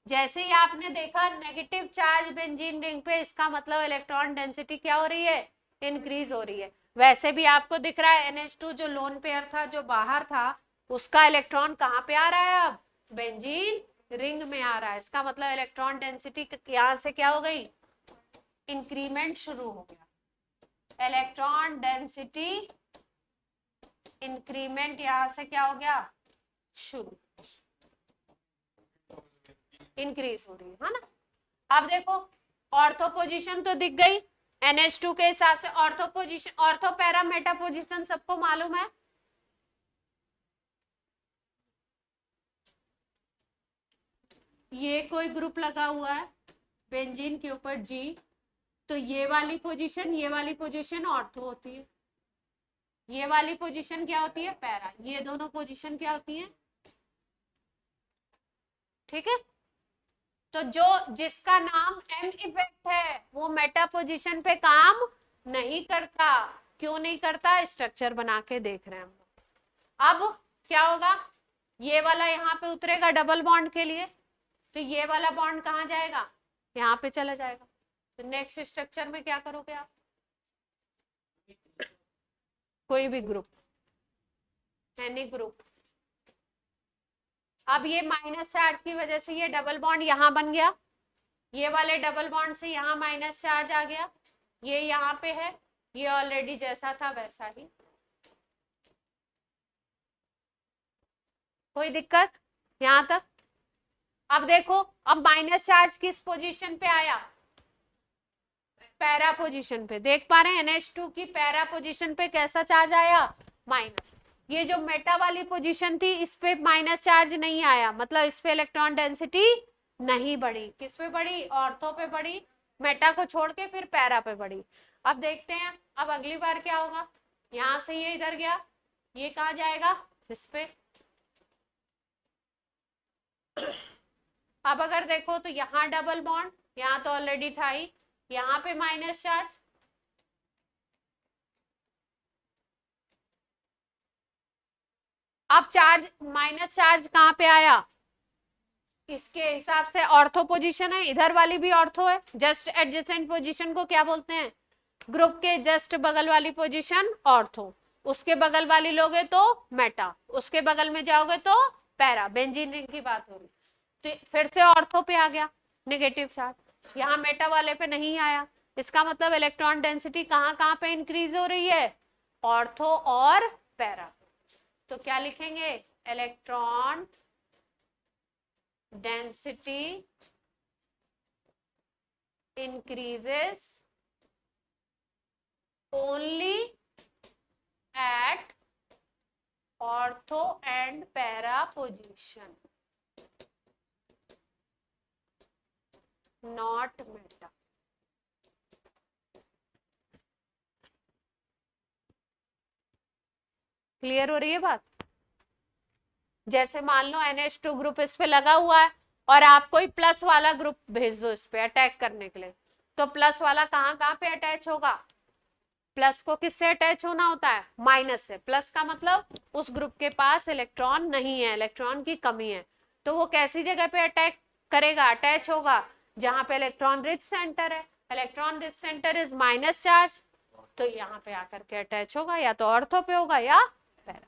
जैसे ही आपने देखा नेगेटिव चार्ज बेंजीन रिंग पे, इसका मतलब इलेक्ट्रॉन डेंसिटी क्या हो रही है? इंक्रीज हो रही है। वैसे भी आपको दिख रहा है NH2 जो लोन पेयर था, जो बाहर था, उसका इलेक्ट्रॉन कहाँ पे आ रहा है? अब बेंजीन रिंग में आ रहा है। इसका मतलब इलेक्ट्रॉन डेंसिटी यहाँ से क्या हो गई? इंक्रीमेंट शुरू हो गया। इलेक्ट्रॉन डेंसिटी इंक्रीमेंट यहाँ से क्या हो गया? शुरू, इंक्रीज हो रही है ना। अब देखो ऑर्थो पोजीशन तो दिख गई, NH2 के हिसाब से ortho position, ortho para Meta position सबको मालूम है। ये कोई ग्रुप लगा हुआ है बेंजीन के ऊपर G, तो ये वाली पोजीशन ऑर्थो होती है, ये वाली पोजीशन क्या होती है? पैरा। ये दोनों पोजीशन क्या होती है? ठीक है, तो जो जिसका नाम एम इफेक्ट है वो मेटा पोजीशन पे काम नहीं करता। क्यों नहीं करता? स्ट्रक्चर बना के देख रहे हैं हम लोग। अब क्या होगा, ये वाला यहाँ पे उतरेगा डबल बॉन्ड के लिए, तो ये वाला बॉन्ड कहाँ जाएगा? यहाँ पे चला जाएगा। तो नेक्स्ट स्ट्रक्चर में क्या करोगे आप? कोई भी ग्रुप, एनी ग्रुप। अब ये माइनस चार्ज की वजह से ये डबल बॉन्ड यहाँ बन गया, ये वाले डबल बॉन्ड से यहाँ माइनस चार्ज आ गया, ये यहाँ पे है, ये ऑलरेडी जैसा था वैसा ही। कोई दिक्कत यहाँ तक? अब देखो, अब माइनस चार्ज किस पोजीशन पे आया? पैरा पोजीशन पे। देख पा रहे हैं NH2 की पैरा पोजीशन पे कैसा चार्ज आया? माइनस। ये जो मेटा वाली पोजीशन थी इस पे माइनस चार्ज नहीं आया, मतलब इस पे इलेक्ट्रॉन डेंसिटी नहीं बढ़ी। किस पे बढ़ी? ऑर्थो पे बढ़ी, मेटा को छोड़ के फिर पैरा पे बढ़ी। अब देखते हैं अब अगली बार क्या होगा। यहां से ये इधर गया, ये कहा जाएगा? इस पे। अब अगर देखो तो यहाँ डबल बॉन्ड, यहाँ तो ऑलरेडी था ही, यहाँ पे माइनस चार्ज, अब चार्ज माइनस चार्ज कहाँ पे आया? इसके हिसाब से ऑर्थो पोजीशन है, इधर वाली भी ऑर्थो है। जस्ट एडजेसेंट पोजीशन को क्या बोलते हैं? ग्रुप के जस्ट बगल वाली पोजीशन ऑर्थो, उसके बगल वाली लोगे तो मेटा, उसके बगल में जाओगे तो पैरा। बेंजीन रिंग की बात हो रही, तो फिर से ऑर्थो पे आ गया नेगेटिव चार्ज, यहाँ मेटा वाले पे नहीं आया। इसका मतलब इलेक्ट्रॉन डेंसिटी कहाँ कहाँ पे इंक्रीज हो रही है? ऑर्थो और पैरा। तो क्या लिखेंगे? Electron density increases only at ortho and para position, not meta. Clear हो रही है बात? जैसे मान लो NH2 ग्रुप इस पे लगा हुआ है और आप कोई प्लस वाला ग्रुप भेज दो इस पे अटैक करने के लिए, तो प्लस वाला कहाँ कहाँ पे अटैच होगा? प्लस को किससे अटैच होना होता है? माइनस से। प्लस का मतलब उस ग्रुप के पास इलेक्ट्रॉन नहीं है, इलेक्ट्रॉन की कमी है, तो वो कैसी जगह पे अटैक करेगा, अटैच होगा? जहां पे इलेक्ट्रॉन रिच सेंटर है। Electron rich centre is minus charge, तो यहाँ पे आकर के अटैच होगा, या तो ऑर्थो पे होगा या पैरा।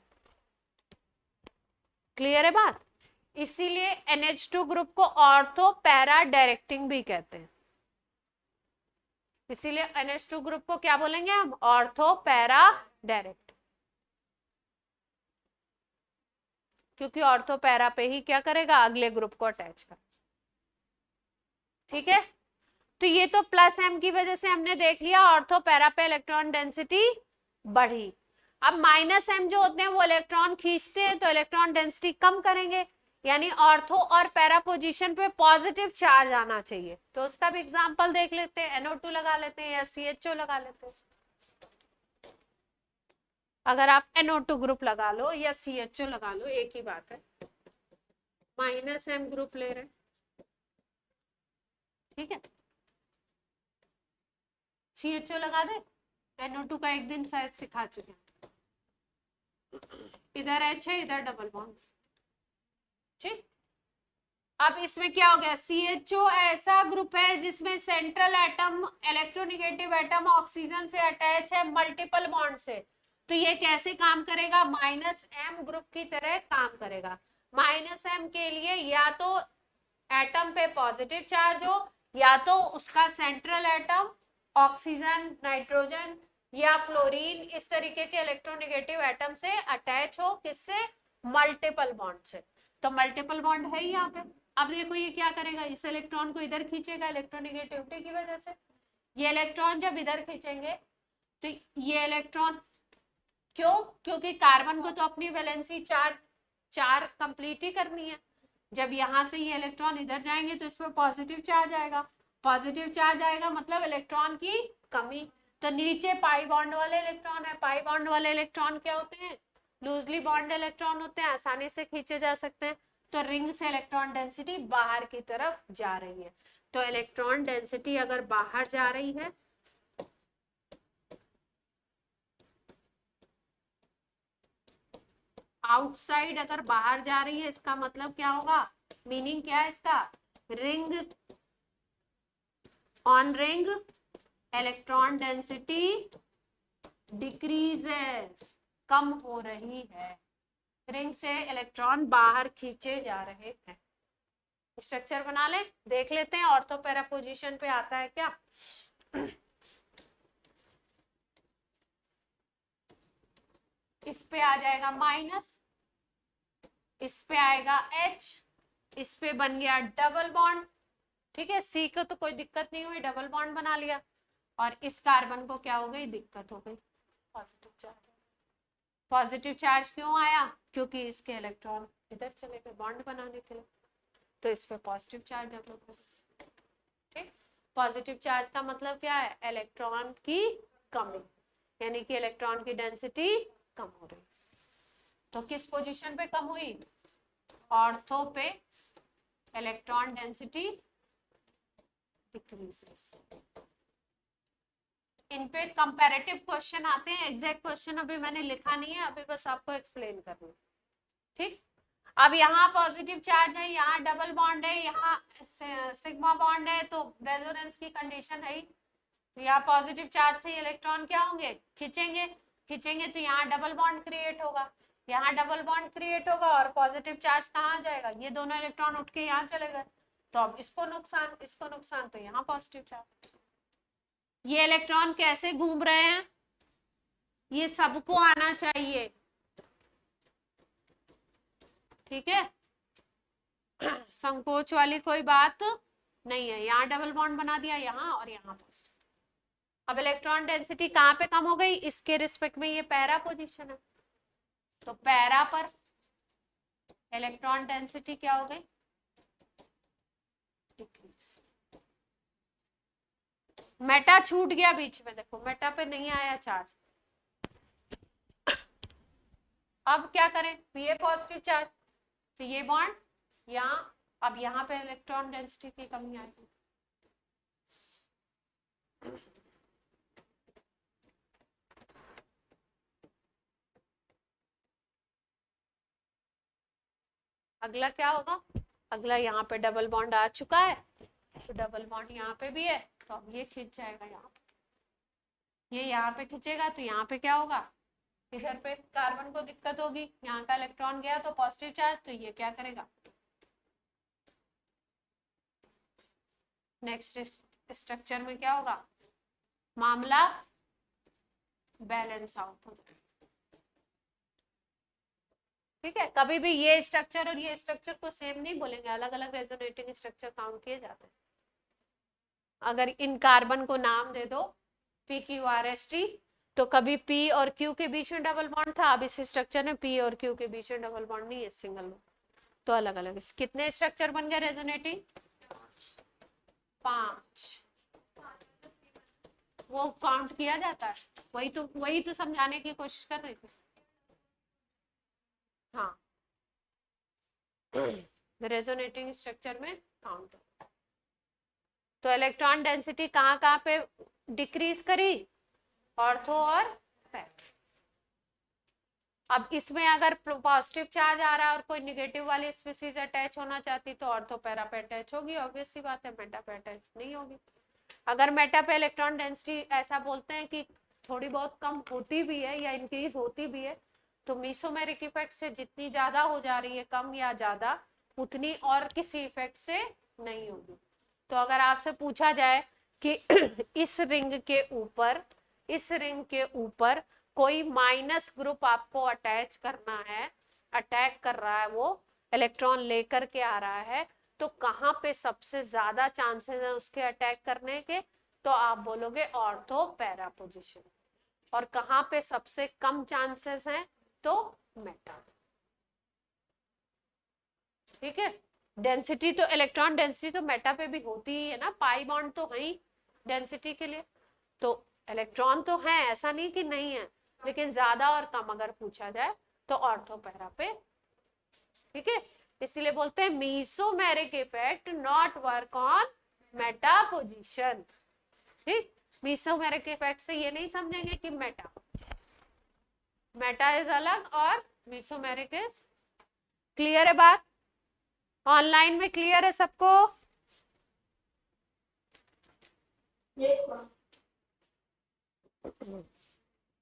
क्लियर है बात? इसीलिए NH2 ग्रुप को ऑर्थो पैरा डायरेक्टिंग भी कहते हैं। इसीलिए NH2 ग्रुप को क्या बोलेंगे हम? ऑर्थो पैरा डायरेक्ट, क्योंकि ऑर्थो पैरा पे ही क्या करेगा? अगले ग्रुप को अटैच कर। ठीक है, तो ये तो प्लस M की वजह से हमने देख लिया ऑर्थो पैरा पे इलेक्ट्रॉन डेंसिटी बढ़ी। अब माइनस M जो होते हैं वो इलेक्ट्रॉन खींचते हैं, तो इलेक्ट्रॉन डेंसिटी कम करेंगे, यानी ऑर्थो और पैरा पोजीशन पे पॉजिटिव चार्ज आना चाहिए। तो उसका भी एग्जांपल देख लेते हैं, NO2 लगा लेते हैं या CHO लगा लेते हैं। अगर आप NO2 ग्रुप लगा लो या CHO लगा लो, एक ही बात है, माइनस M ग्रुप ले रहे, ठीक है। CHO लगा दे, NO2 का एक दिन शायद सिखा चुके हैं। इधर H है, इधर डबल बॉन्ड, ठीक। अब इसमें क्या हो गया? CHO ऐसा ग्रुप है जिसमें central atom, electronegative atom oxygen से अटैच है मल्टीपल बॉन्ड से, तो ये कैसे काम करेगा? माइनस M ग्रुप की तरह काम करेगा। माइनस M के लिए या तो एटम पे पॉजिटिव चार्ज हो, या तो उसका सेंट्रल एटम ऑक्सीजन, नाइट्रोजन या फ्लोरीन इस तरीके के इलेक्ट्रोनेगेटिव एटम से अटैच हो। किससे? मल्टीपल बॉन्ड से। तो मल्टीपल बॉन्ड है यहाँ पे। अब देखो ये क्या करेगा? इस इलेक्ट्रॉन को इधर खींचेगा इलेक्ट्रोनेगेटिविटी की वजह से। ये इलेक्ट्रॉन जब इधर खींचेंगे तो ये इलेक्ट्रॉन, क्यों? क्योंकि कार्बन को तो अपनी वैलेंसी चार कंप्लीट ही करनी है। जब यहाँ से ये इलेक्ट्रॉन इधर जाएंगे तो इसमें पॉजिटिव चार्ज आएगा, पॉजिटिव चार्ज आएगा मतलब इलेक्ट्रॉन की कमी। तो नीचे पाई बॉन्ड वाले इलेक्ट्रॉन है, पाई बॉन्ड वाले इलेक्ट्रॉन क्या होते हैं? लूजली बॉन्ड इलेक्ट्रॉन होते हैं, आसानी से खींचे जा सकते हैं। तो रिंग से इलेक्ट्रॉन डेंसिटी बाहर की तरफ जा रही है। तो इलेक्ट्रॉन डेंसिटी अगर बाहर जा रही है, आउटसाइड अगर बाहर जा रही है, इसका मतलब क्या होगा, मीनिंग क्या है इसका, ring, on ring electron density decreases, कम हो रही है, रिंग से इलेक्ट्रॉन बाहर खींचे जा रहे हैं। स्ट्रक्चर बना ले, देख लेते हैं ऑर्थो पैरा पोजीशन पे आता है क्या। इस पे आ जाएगा माइनस, इस पे आएगा H, इस पे बन गया डबल बॉन्ड, ठीक है। C को तो कोई दिक्कत नहीं हुई, डबल बॉन्ड बना लिया, और इस कार्बन को क्या हो गई, दिक्कत हो गई, पॉजिटिव चार्ज। पॉजिटिव चार्ज क्यों आया, क्योंकि इसके इलेक्ट्रॉन इधर चले गए बॉन्ड बनाने के लिए, तो इस पे पॉजिटिव चार्ज डेवलप हो, ठीक। पॉजिटिव चार्ज का मतलब क्या है, इलेक्ट्रॉन की कमी, यानी कि इलेक्ट्रॉन की डेंसिटी कम हो रही। तो किस पोजीशन पे कम हुई, ऑर्थो पे इलेक्ट्रॉन डेंसिटी डिक्रीजेस। इन पे कंपैरेटिव क्वेश्चन आते हैं, एग्जैक्ट क्वेश्चन अभी मैंने लिखा नहीं है, अभी बस आपको एक्सप्लेन करना, ठीक। अब यहाँ पॉजिटिव चार्ज है, यहाँ डबल बॉन्ड है, यहाँ सिग्मा बॉन्ड है, तो रेजोनेंस की कंडीशन है ही। तो यहाँ पॉजिटिव चार्ज से इलेक्ट्रॉन क्या होंगे, खींचेंगे, खींचेंगे तो यहाँ डबल बॉन्ड क्रिएट होगा, यहाँ डबल बॉन्ड क्रिएट होगा, और पॉजिटिव चार्ज कहाँ जाएगा, ये दोनों इलेक्ट्रॉन उठ के यहाँ चले गए, तो अब इसको नुकसान, इसको नुकसान, तो यहाँ पॉजिटिव चार्ज। ये इलेक्ट्रॉन कैसे घूम रहे हैं, ये सबको आना चाहिए, ठीक है। संकोच वाली कोई बात नहीं है, यहाँ डबल बॉन्ड बना दिया, यहाँ और यहाँ पॉजिटिव। अब इलेक्ट्रॉन डेंसिटी कहाँ पे कम हो गई, इसके रिस्पेक्ट में ये पैरा पोजीशन है, तो पैरा पर इलेक्ट्रॉन डेंसिटी क्या हो गई, डिक्रीज। मेटा छूट गया बीच में, देखो मेटा पे नहीं आया चार्ज। अब क्या करें, ये पॉजिटिव चार्ज, तो ये बॉन्ड यहाँ, अब यहाँ पे इलेक्ट्रॉन डेंसिटी की कमी आएगी। अगला क्या होगा, अगला यहाँ पे डबल बॉन्ड आ चुका है, तो डबल बॉन्ड यहाँ पे भी है, तो अब ये खींच जाएगा यहाँ पे, ये यहाँ पे खींचेगा, तो यहाँ पे क्या होगा, इधर पे कार्बन को दिक्कत होगी, यहाँ का इलेक्ट्रॉन गया तो पॉजिटिव चार्ज, तो ये क्या करेगा, नेक्स्ट स्ट्रक्चर में क्या होगा, मामला बैलेंस आउट हो जाएगा, ठीक है। कभी भी ये स्ट्रक्चर और ये स्ट्रक्चर को सेम नहीं बोलेंगे, अलग अलग रेजोनेटिंग स्ट्रक्चर काउंट किए जाते हैं। अगर इन कार्बन को नाम दे दो PQRST, तो कभी P और Q के बीच में डबल बॉन्ड था, अब इस स्ट्रक्चर में P और Q के बीच में डबल बॉन्ड नहीं है, सिंगल बॉन्ड, तो अलग अलग। कितने स्ट्रक्चर बन गए रेजोनेटिंग, 5। वो काउंट किया जाता है, वही तो समझाने की कोशिश कर रही थी, हाँ। रेजोनेटिंग स्ट्रक्चर में काउंट, तो इलेक्ट्रॉन डेंसिटी कहाँ कहाँ पे डिक्रीज करी, ऑर्थो और पैरा। अब इसमें अगर पॉजिटिव चार्ज आ रहा है और कोई निगेटिव वाली स्पीसीज अटैच होना चाहती, तो ऑर्थो पैरा पे अटैच होगी, ऑब्वियस सी बात है, मेटा पे अटैच नहीं होगी। अगर मेटा पे इलेक्ट्रॉन डेंसिटी ऐसा बोलते हैं कि थोड़ी बहुत कम होती भी है या इंक्रीज होती भी है, तो मीसोमेरिक इफेक्ट से जितनी ज्यादा हो जा रही है, कम या ज्यादा, उतनी और किसी इफेक्ट से नहीं होगी। तो अगर आपसे पूछा जाए कि इस रिंग के ऊपर कोई माइनस ग्रुप आपको अटैच करना है, अटैक कर रहा है, वो इलेक्ट्रॉन लेकर के आ रहा है, तो कहाँ पे सबसे ज्यादा चांसेस है उसके अटैक करने के, तो आप बोलोगे ऑर्थो पैरा पोजीशन। और कहाँ पे सबसे कम चांसेस हैं, तो मेटा, ठीक है। डेंसिटी तो, इलेक्ट्रॉन डेंसिटी तो मेटा पे भी होती ही है ना, पाई बॉन्ड तो है ही डेंसिटी के लिए, तो इलेक्ट्रॉन तो है, ऐसा नहीं कि नहीं है, लेकिन ज्यादा और कम अगर पूछा जाए तो ऑर्थो पैरा पे, ठीक है। इसलिए बोलते हैं mesomeric effect not work on meta position. ठीक, मीसोमेरिक इफेक्ट से ये नहीं समझेंगे कि मेटा मेटा इज अलग और मीसोमेरिक इज। क्लियर है बात? ऑनलाइन में क्लियर है सबको?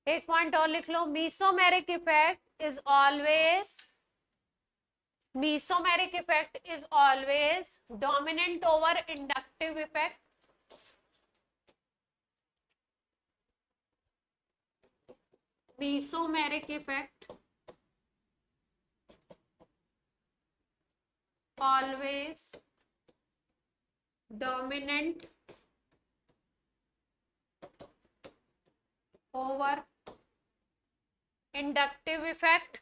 एक पॉइंट और लिख लो, mesomeric effect is always dominant over inductive effect. Mesomeric effect always dominant over inductive effect.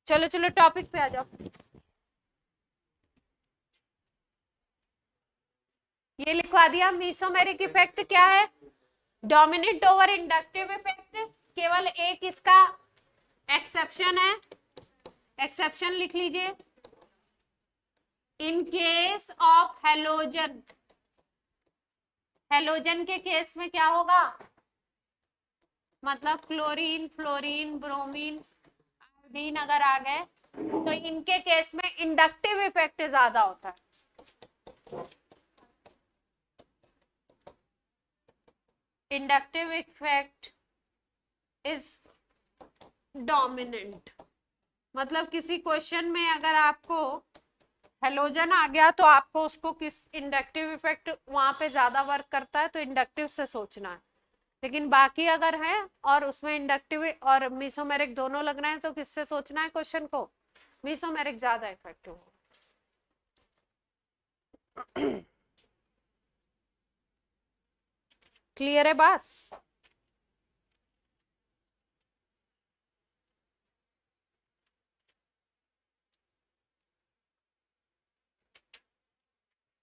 चलो चलो टॉपिक पे आ जाओ। ये लिखवा दिया, मीसोमेरिक इफेक्ट क्या है? Dominant over inductive effect. केवल एक इसका एक्सेप्शन है, एक्सेप्शन लिख लीजिए। In case of halogen, halogen के केस में क्या होगा? मतलब क्लोरीन, फ्लोरीन, ब्रोमीन, आयोडीन अगर आ गए तो इनके केस में इंडक्टिव इफेक्ट ज्यादा होता है। Inductive effect is dominant. मतलब किसी क्वेश्चन में अगर आपको हेलोजन आ गया तो आपको उसको किस इंडक्टिव इफेक्ट वहां पे ज्यादा वर्क करता है तो इंडक्टिव से सोचना है। लेकिन बाकी अगर है और उसमें इंडक्टिव और मीसोमेरिक दोनों लग रहे हैं तो किससे सोचना है क्वेश्चन को? मीसोमेरिक ज्यादा इफेक्टिव हो। क्लियर है बात?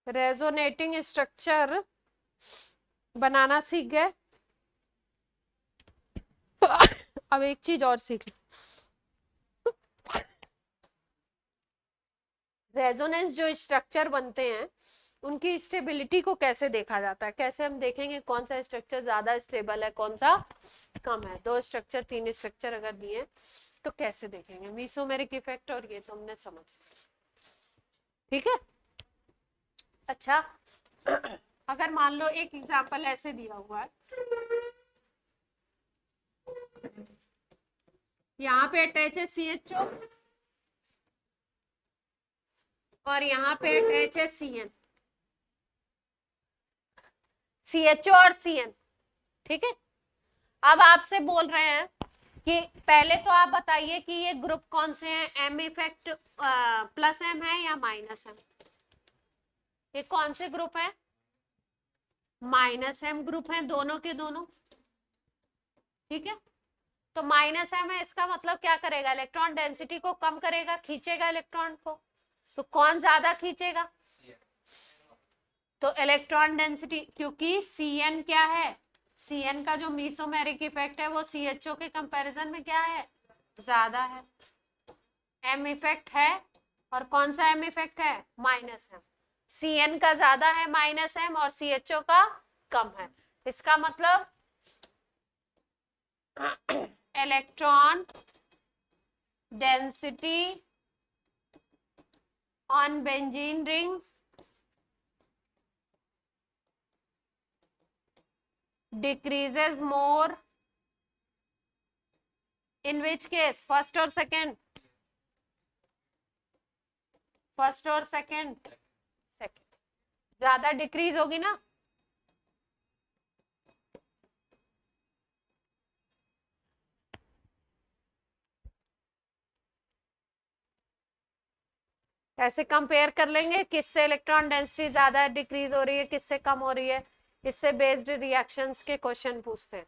रेजोनेटिंग स्ट्रक्चर बनाना सीख गए। अब एक चीज और सीख लो, रेजोनेंस जो स्ट्रक्चर बनते हैं उनकी स्टेबिलिटी को कैसे देखा जाता है? कैसे हम देखेंगे कौन सा स्ट्रक्चर ज्यादा स्टेबल है, कौन सा कम है? दो स्ट्रक्चर, तीन स्ट्रक्चर अगर दिए तो कैसे देखेंगे? मीसोमेरिक इफेक्ट और ये तो हमने समझ, ठीक है। अच्छा, अगर मान लो एक एग्जांपल ऐसे दिया हुआ है, यहाँ पे अटैच है CHO और यहाँ पे अटैच है CN, CHO और CN, ठीक है। अब आपसे बोल रहे हैं कि पहले तो आप बताइए कि ये ग्रुप कौन से हैं, M इफेक्ट प्लस M है या माइनस M? ये कौन से ग्रुप है? माइनस M ग्रुप है, दोनों के दोनों, ठीक है। तो माइनस एम है, इसका मतलब क्या करेगा, इलेक्ट्रॉन डेंसिटी को कम करेगा, खींचेगा इलेक्ट्रॉन को। तो कौन ज्यादा खींचेगा, तो इलेक्ट्रॉन डेंसिटी, क्योंकि Cn क्या है, Cn का जो मीसोमेरिक इफेक्ट है वो CHO के कंपैरिजन में क्या है, ज्यादा है। एम इफेक्ट है, और कौन सा एम इफेक्ट है, माइनस एम। Cn का ज्यादा है माइनस एम, और CHO का कम है। इसका मतलब electron density on benzene ring decreases more in which case, first or second, first और सेकंड, सेकंड ज्यादा डिक्रीज होगी ना। ऐसे कंपेयर कर लेंगे किससे इलेक्ट्रॉन डेंसिटी ज्यादा डिक्रीज हो रही है, किससे कम हो रही है, इससे बेस्ड रिएक्शंस के क्वेश्चन पूछते हैं।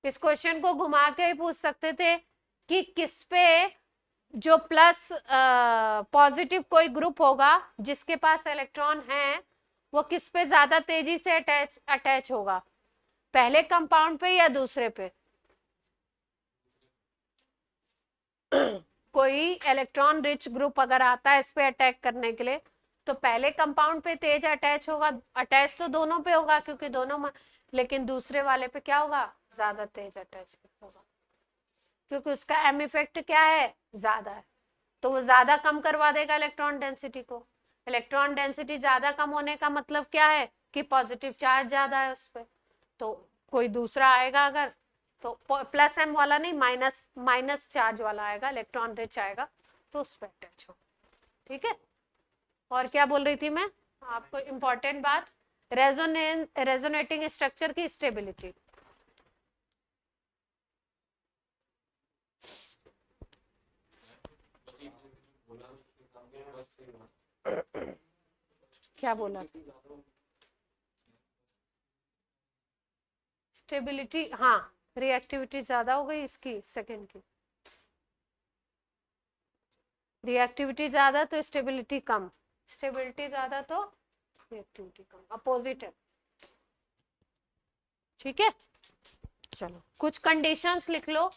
इस क्वेश्चन को घुमा के ही पूछ सकते थे कि किस पे जो प्लस पॉजिटिव कोई ग्रुप होगा जिसके पास इलेक्ट्रॉन है, वो किस पे ज्यादा तेजी से अटैच होगा, पहले कंपाउंड पे या दूसरे पे। कोई इलेक्ट्रॉन रिच ग्रुप अगर आता है इस पे अटैक करने के लिए, तो पहले कंपाउंड पे तेज अटैच होगा, अटैच तो दोनों पे होगा क्योंकि दोनों, लेकिन दूसरे वाले पे क्या होगा, ज्यादा तेज अटैच होगा, क्योंकि उसका एम इफेक्ट क्या है, ज्यादा है। तो वो ज्यादा कम करवा देगा इलेक्ट्रॉन डेंसिटी को। इलेक्ट्रॉन डेंसिटी ज्यादा कम होने का मतलब क्या है, कि पॉजिटिव चार्ज ज्यादा है उस पर। तो कोई दूसरा आएगा अगर, तो प्लस एम वाला नहीं, माइनस माइनस चार्ज वाला आएगा, इलेक्ट्रॉन रिच आएगा, तो उस पर अटैच हो। ठीक है। और क्या बोल रही थी मैं आपको, इंपॉर्टेंट बात, रेजोनेटिंग स्ट्रक्चर की स्टेबिलिटी। क्या बोला, स्टेबिलिटी, हाँ, रिएक्टिविटी ज्यादा हो गई इसकी, सेकेंड की रिएक्टिविटी ज्यादा तो स्टेबिलिटी कम, स्टेबिलिटी ज्यादा तो रिएक्टिविटी कम, अपोजिट है। ठीक है, चलो कुछ कंडीशंस लिख लो।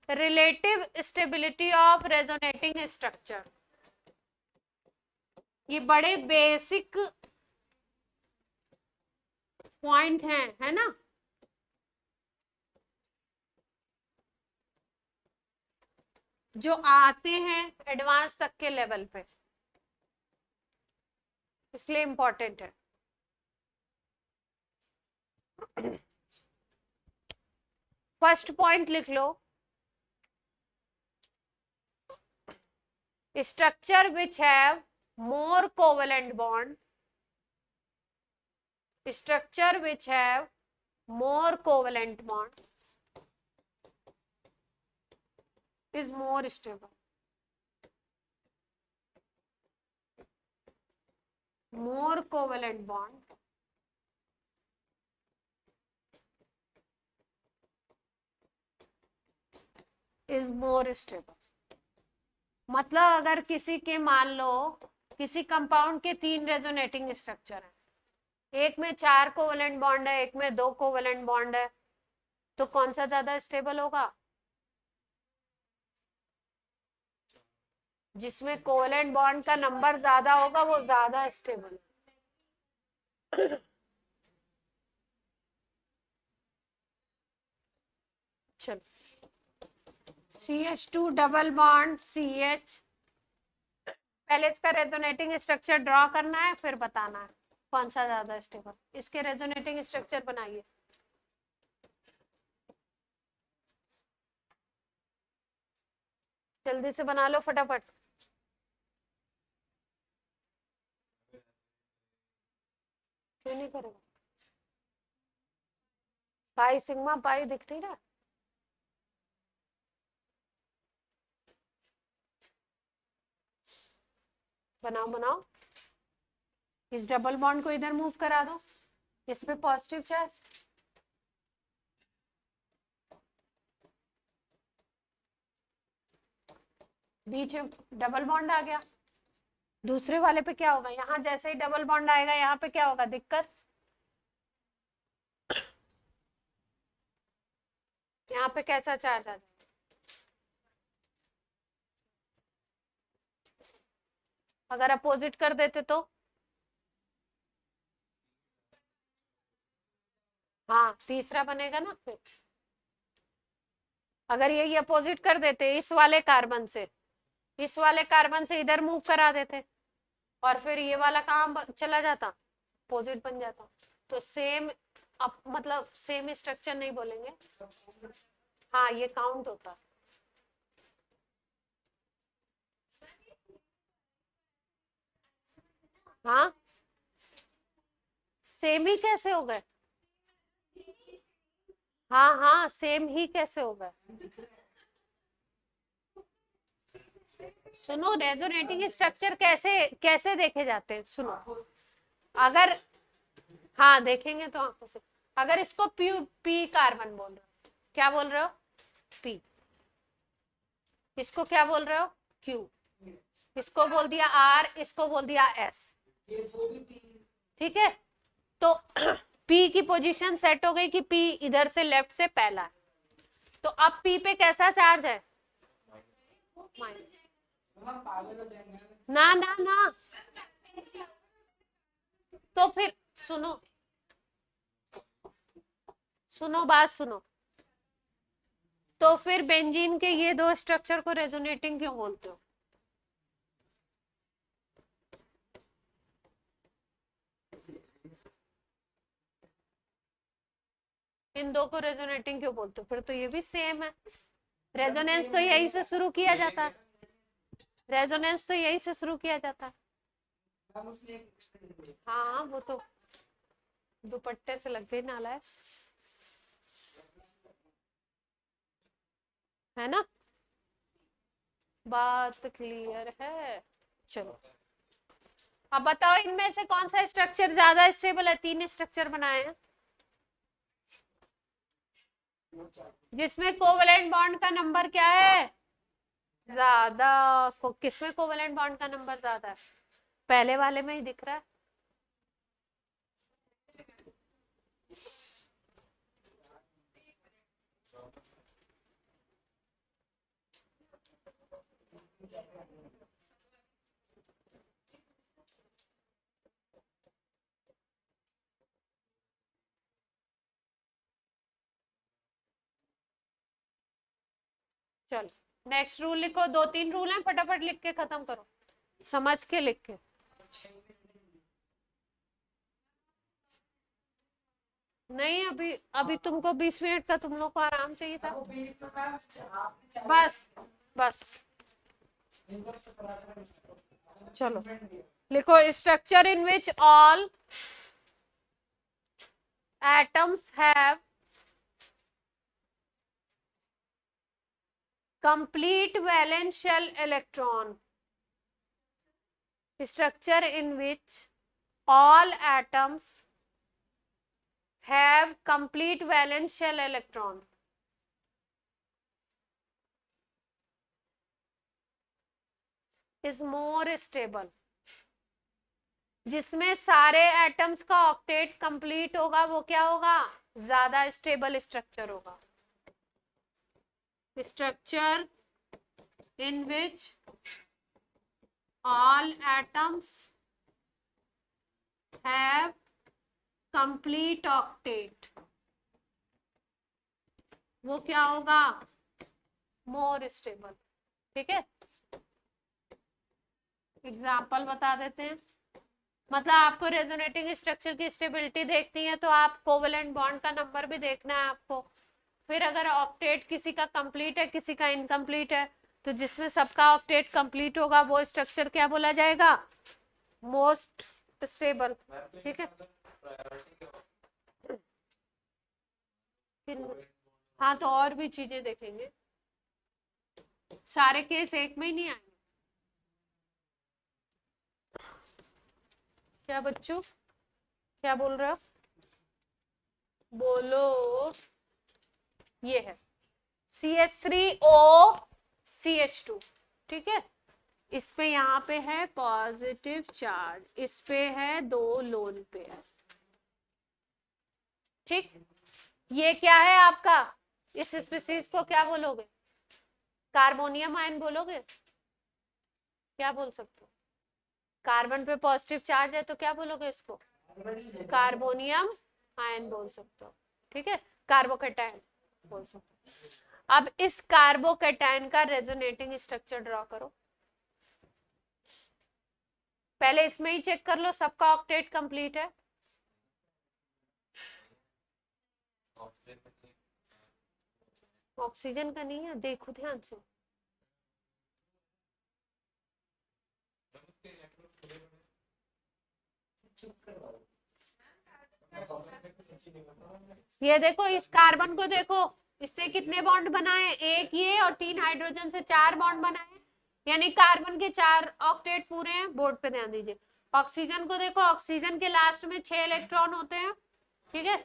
Relative stability of resonating structure, ये बड़े बेसिक पॉइंट हैं, है ना। जो आते हैं एडवांस तक के लेवल पे, इसलिए इंपॉर्टेंट है। फर्स्ट पॉइंट लिख लो, structure which have more covalent bond, structure which have more covalent bond is more stable, more covalent bond is more stable। मतलब अगर किसी के, मान लो किसी कंपाउंड के 3 रेजोनेटिंग स्ट्रक्चर है, एक में 4 कोवेलेंट बॉन्ड है, एक में 2 कोवेलेंट बॉन्ड है, तो कौन सा ज्यादा स्टेबल होगा, जिसमें कोवेलेंट बॉन्ड का नंबर ज्यादा होगा वो ज्यादा स्टेबल। चलो, CH2 डबल बॉन्ड CH, पहले इसका रेजोनेटिंग स्ट्रक्चर ड्रॉ करना है, फिर बताना है कौन सा ज्यादा स्टेबल। इसके रेजोनेटिंग स्ट्रक्चर बनाइए, जल्दी से बना लो फटाफट। क्यों नहीं करेगा, पाई सिग्मा पाई दिख नहीं रहा, बनाओ बनाओ। इस डबल बॉन्ड को इधर मूव करा दो, इस पे पॉजिटिव चार्ज, बीच में डबल बॉन्ड आ गया, दूसरे वाले पे क्या होगा, यहाँ जैसे ही डबल बॉन्ड आएगा यहाँ पे क्या होगा, दिक्कत, यहाँ पे कैसा चार्ज आ जाएगा, अगर अपोजिट कर देते तो, हाँ तीसरा बनेगा ना फिर, अगर यही अपोजिट कर देते इस वाले कार्बन से, इस वाले कार्बन से इधर मूव करा देते, और फिर ये वाला कहाँ चला जाता, अपोजिट बन जाता, तो सेम, अब मतलब सेम स्ट्रक्चर नहीं बोलेंगे, हाँ ये काउंट होता, हाँ सेम ही कैसे हो गए, हाँ हाँ सेम ही कैसे हो गए, सुनो रेजोनेटिंग स्ट्रक्चर कैसे कैसे देखे जाते हैं, सुनो, अगर, हाँ देखेंगे तो आंखों से, अगर इसको पी पी कार्बन बोल रहे हो, क्या बोल रहे हो, पी, इसको क्या बोल रहे हो, क्यू, इसको बोल दिया आर, इसको बोल दिया एस, ठीक है, तो पी की पोजीशन सेट हो गई कि पी इधर से लेफ्ट से पहला है, तो अब पी पे कैसा चार्ज है, माइनस, ना ना ना, तो फिर सुनो, सुनो बात सुनो, तो फिर बेंजीन के ये दो स्ट्रक्चर को रेजोनेटिंग क्यों बोलते हो, इन दो को रेजोनेटिंग क्यों बोलते हो, फिर तो ये भी सेम है, रेजोनेंस तो यही से शुरू किया जाता है, रेजोनेंस तो यही से शुरू किया जाता है, हाँ वो तो दुपट्टे से लग गई नाला है ना, बात क्लियर है, चलो अब बताओ इनमें से कौन सा स्ट्रक्चर ज्यादा स्टेबल है, तीन स्ट्रक्चर बनाए हैं जिसमें कोवेलेंट बॉन्ड का नंबर क्या है, ज्यादा, किसमें कोवेलेंट बॉन्ड का नंबर ज्यादा है, पहले वाले में ही दिख रहा है, चलो नेक्स्ट रूल लिखो, दो तीन रूल हैं फटाफट लिख के खत्म करो, समझ के लिख के, नहीं अभी अभी तुमको 20 मिनट का तुम लोग को आराम चाहिए था, बस बस, चलो लिखो, structure in which all atoms have complete valence shell electron, structure in which all atoms have complete valence shell electron, is more stable, जिसमें सारे एटम्स का ऑक्टेट कंप्लीट होगा वो क्या होगा, ज्यादा स्टेबल स्ट्रक्चर होगा, structure in which all atoms have complete octet, वो क्या होगा, मोर स्टेबल, ठीक है, एग्जाम्पल बता देते हैं, मतलब आपको रेजोनेटिंग स्ट्रक्चर की स्टेबिलिटी देखनी है तो आप कोवेलेंट बॉन्ड का नंबर भी देखना है आपको, फिर अगर ऑक्टेट किसी का कंप्लीट है किसी का इनकम्प्लीट है, तो जिसमें सबका ऑक्टेट कंप्लीट होगा वो स्ट्रक्चर क्या बोला जाएगा, मोस्ट स्टेबल, ठीक है, फिर हाँ तो और भी चीजें देखेंगे, सारे केस एक में ही नहीं आएंगे, क्या बच्चों क्या बोल रहे हो, बोलो, ये है CH3O CH2, ठीक है, इस पे यहाँ पे है पॉजिटिव चार्ज, इस पे है 2 लोन पेयर। ठीक, ये क्या है आपका, इस स्पीसीज को क्या बोलोगे, कार्बोनियम आयन बोलोगे, क्या बोल सकते हो, कार्बन पे पॉजिटिव चार्ज है तो क्या बोलोगे इसको, कार्बोनियम आयन बोल सकते हो। ठीक है, कार्बोकैटायन बोल सकते हो। अब इस कार्बोकैटायन का रेजोनेटिंग स्ट्रक्चर ड्रॉ करो। पहले इसमें ही चेक कर लो सबका ऑक्टेट कंप्लीट है। ऑक्सीजन का नहीं है, देखो ध्यान से। ये देखो, इस कार्बन को देखो, इससे कितने बॉन्ड बनाए, एक ये और 3 हाइड्रोजन से 4 बॉन्ड बनाए, यानी कार्बन के 4 ऑक्टेट पूरे हैं। बोर्ड पे ध्यान दीजिए। ऑक्सीजन को देखो, ऑक्सीजन के लास्ट में 6 इलेक्ट्रॉन होते हैं। ठीक है,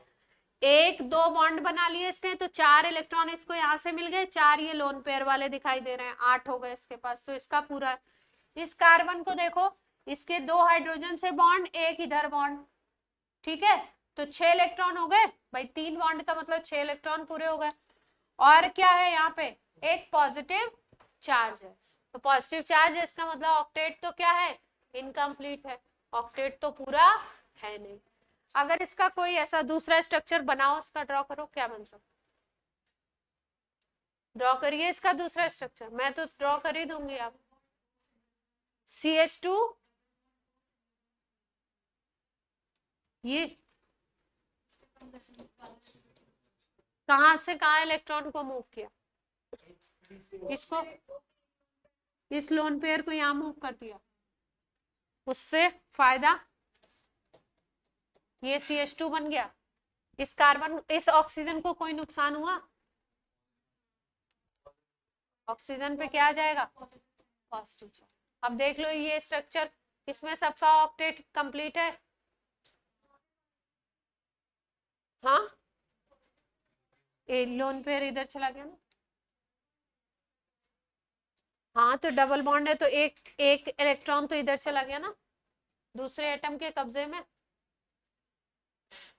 एक 2 बॉन्ड बना लिए इसने तो 4 इलेक्ट्रॉन इसको यहाँ से मिल गए, 4 ये लोन पेयर वाले दिखाई दे रहे हैं, 8 हो गए इसके पास, तो इसका पूरा। इस कार्बन को देखो, इसके 2 हाइड्रोजन से बॉन्ड, एक इधर बॉन्ड। ठीक है, तो 6 इलेक्ट्रॉन हो गए भाई, 3 बॉन्ड का मतलब 6 इलेक्ट्रॉन पूरे हो गए। और क्या है यहाँ पे, एक पॉजिटिव चार्ज है, तो पॉजिटिव चार्ज है, इसका मतलब ऑक्टेट तो क्या है, इनकम्प्लीट है, ऑक्टेट तो पूरा है नहीं। अगर इसका कोई ऐसा दूसरा स्ट्रक्चर बनाओ, इसका ड्रॉ करो, क्या बन सकता, ड्रॉ करिए इसका दूसरा स्ट्रक्चर, मैं तो ड्रॉ कर ही दूंगी। आप CH2, ये कहां से कहां इलेक्ट्रॉन को मूव किया, इसको, इस लोन पेयर को यहां मूव कर दिया, उससे फायदा, ये CH2 बन गया। इस कार्बन, इस ऑक्सीजन को कोई नुकसान हुआ, ऑक्सीजन पे क्या आ जाएगा, पॉजिटिव। अब देख लो ये स्ट्रक्चर, इसमें सबका ऑक्टेट कंप्लीट है। हाँ, ए लोन पेयर इधर चला गया ना, हाँ तो डबल बॉन्ड है तो एक इलेक्ट्रॉन तो इधर चला गया ना, दूसरे एटम के कब्जे में,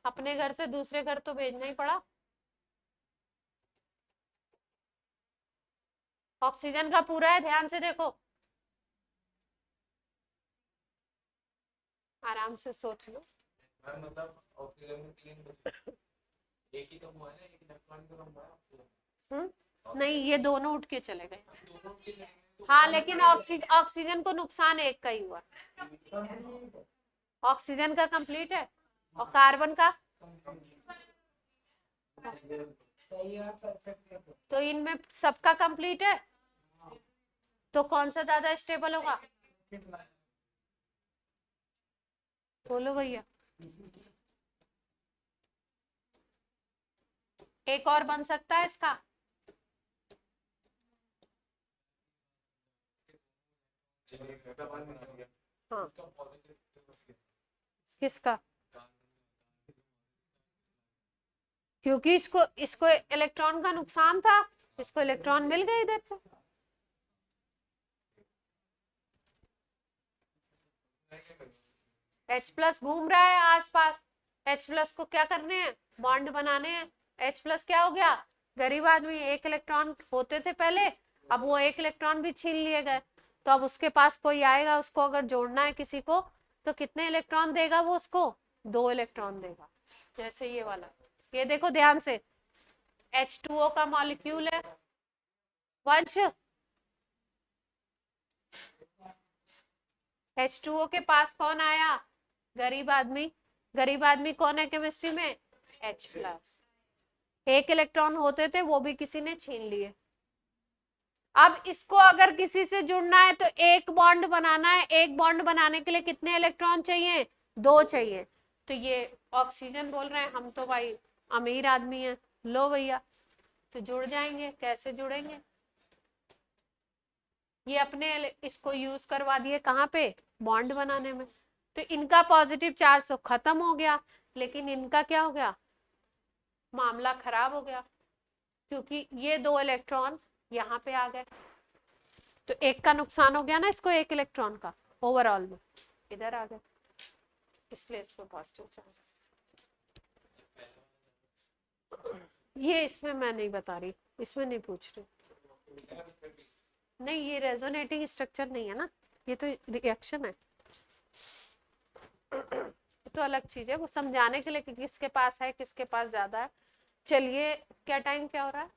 अपने घर से दूसरे घर तो भेजना ही पड़ा। ऑक्सीजन का पूरा है, ध्यान से देखो, आराम से सोच लो। मतलब ऑक्सीजन में 3 बचे, एक ही तो हुआ है ना, एक इलेक्ट्रॉन तो कम हुआ है। नहीं, ये दोनों उठ के चले गए। दोनों के चले गए तो हाँ, लेकिन ऑक्सीजन को नुकसान एक का ही हुआ, ऑक्सीजन का कंप्लीट है और कार्बन का, तो इनमें सबका कंप्लीट है, तो कौन सा ज्यादा स्टेबल होगा, बोलो भैया। एक और बन सकता है इसका, हाँ, किसका, क्योंकि इसको इसको इलेक्ट्रॉन का नुकसान था, इसको इलेक्ट्रॉन मिल गए इधर से। H+ घूम रहा है आसपास, H+ को क्या करने हैं, बॉन्ड बनाने हैं। H+ क्या हो गया, गरीब आदमी, एक इलेक्ट्रॉन होते थे पहले, अब वो एक इलेक्ट्रॉन भी छीन लिए गए, तो अब उसके पास कोई आएगा, उसको अगर जोड़ना है किसी को, तो कितने इलेक्ट्रॉन देगा वो उसको, 2 इलेक्ट्रॉन देगा। जैसे ये वाला, ये देखो ध्यान से, H2O का मॉलिक्यूल है, वंश, H2O के पास कौन आया, गरीब आदमी। गरीब आदमी कौन है केमिस्ट्री में, H+, एक इलेक्ट्रॉन होते थे वो भी किसी ने छीन लिए। अब इसको अगर किसी से जुड़ना है तो एक बॉन्ड बनाना है, एक बॉन्ड बनाने के लिए कितने इलेक्ट्रॉन चाहिए, 2 चाहिए। तो ये ऑक्सीजन बोल रहे हैं हम तो भाई अमीर आदमी है, लो भैया, तो जुड़ जाएंगे। कैसे जुड़ेंगे, ये अपने इसको यूज करवा दिए कहाँ पे, बॉन्ड बनाने में, तो इनका पॉजिटिव चार्ज तो खत्म हो गया, लेकिन इनका क्या हो गया, मामला खराब हो गया, क्योंकि ये 2 इलेक्ट्रॉन यहाँ पे आ गए। तो एक का नुकसान हो गया ना इसको, एक इलेक्ट्रॉन का ओवरऑल में, इधर आ गया, इसलिए इसमें पॉजिटिव चार्ज। ये इसमें मैं नहीं बता रही, इसमें नहीं पूछ रही। नहीं, ये रेजोनेटिंग स्ट्रक्चर नहीं है ना, ये तो रिएक्शन है, तो अलग चीज है, वो समझाने के लिए कि किसके पास है किसके पास ज्यादा है। चलिए, क्या टाइम क्या हो रहा है?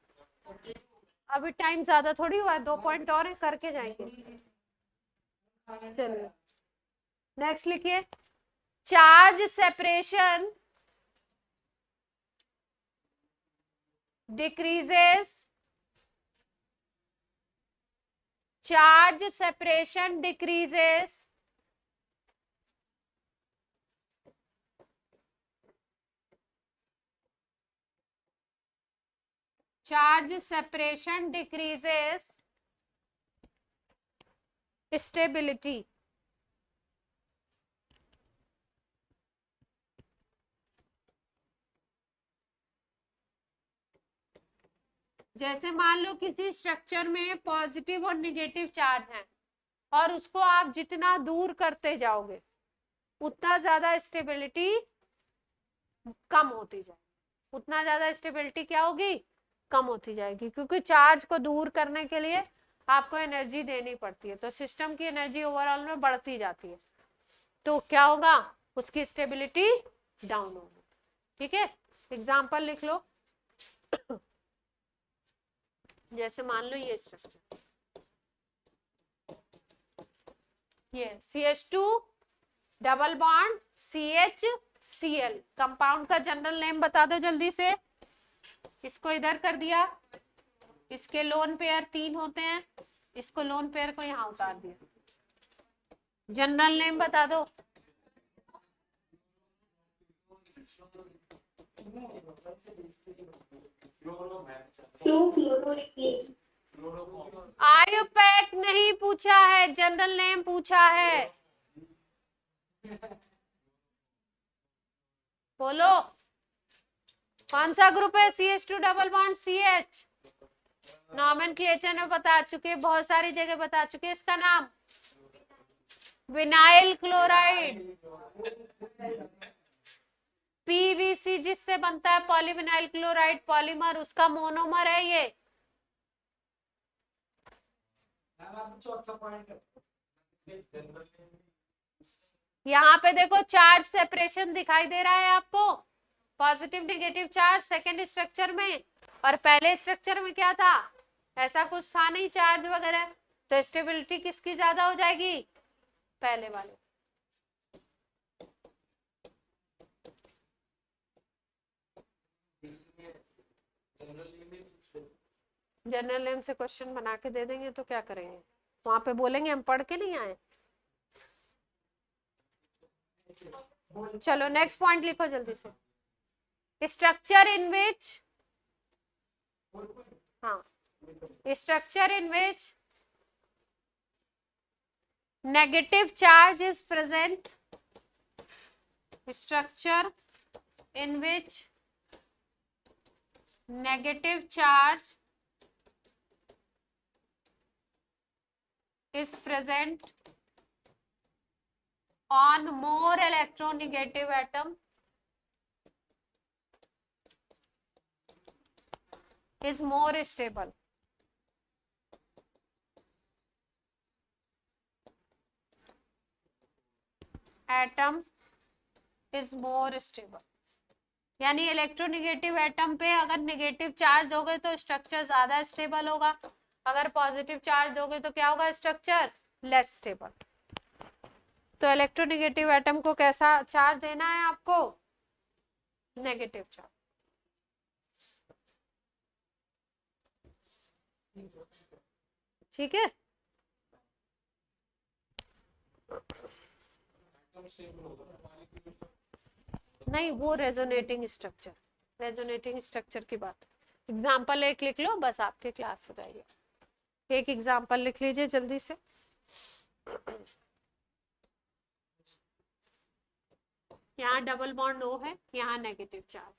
अभी टाइम ज्यादा थोड़ी हुआ है, 2 पॉइंट और है, करके जाएंगे। चलिए नेक्स्ट लिखिए, charge separation decreases, charge separation decreases charge separation decreases stability। जैसे मान लो किसी स्ट्रक्चर में पॉजिटिव और निगेटिव चार्ज है, और उसको आप जितना दूर करते जाओगे उतना ज्यादा स्टेबिलिटी कम होती जाएगी, उतना ज्यादा स्टेबिलिटी क्या होगी, कम होती जाएगी, क्योंकि चार्ज को दूर करने के लिए आपको एनर्जी देनी पड़ती है, तो सिस्टम की एनर्जी ओवरऑल में बढ़ती जाती है, तो क्या होगा, उसकी स्टेबिलिटी डाउन होगी। ठीक है, एग्जांपल लिख लो। जैसे मान लो ये स्ट्रक्चर, ये CH2 double bond CHCl, compound का जनरल नेम बता दो जल्दी से। इसको इधर कर दिया, इसके लोन पेयर 3 होते हैं, इसको लोन पेयर को यहाँ उतार दिया, जनरल नेम बता दो। आयुपैक नहीं पूछा है, जनरल नेम पूछा है, बोलो कौन सा ग्रुप है? CH2 double bond CH, nomenclature में बता चुके, बहुत सारी जगह बता चुके, इसका नाम विनाइल क्लोराइड। PVC जिससे बनता है पॉलीविनाइल क्लोराइड पॉलीमर, उसका मोनोमर है ये। यहाँ पे देखो चार्ज सेपरेशन दिखाई दे रहा है आपको, positive negative charge second structure में, और पहले स्ट्रक्चर में क्या था, ऐसा कुछ था नहीं चार्ज वगैरह, तो स्टेबिलिटी किसकी ज्यादा हो जाएगी, पहले वाले। जनरल नेम से क्वेश्चन बना के दे देंगे तो क्या करेंगे, वहां पे बोलेंगे हम पढ़ के नहीं आए। चलो नेक्स्ट पॉइंट लिखो जल्दी से, स्ट्रक्चर इन विच, हाँ, structure in which negative charge is present, structure in which negative charge is present on more electronegative atom is more stable। atom is more stable, यानी इलेक्ट्रोनिगेटिव एटम पे अगर negative charge दोगे तो structure ज्यादा stable होगा, अगर positive charge दोगे तो क्या होगा, स्ट्रक्चर लेस स्टेबल। तो इलेक्ट्रोनिगेटिव एटम को कैसा चार्ज देना है आपको, नेगेटिव चार्ज। ठीक है, नहीं वो रेजोनेटिंग स्ट्रक्चर, रेजोनेटिंग स्ट्रक्चर की बात। एग्जाम्पल एक लिख लो बस, आपके क्लास हो जाएगी। एक एग्जाम्पल लिख लीजिए जल्दी से। यहाँ डबल बॉन्ड O है, यहाँ नेगेटिव चार्ज,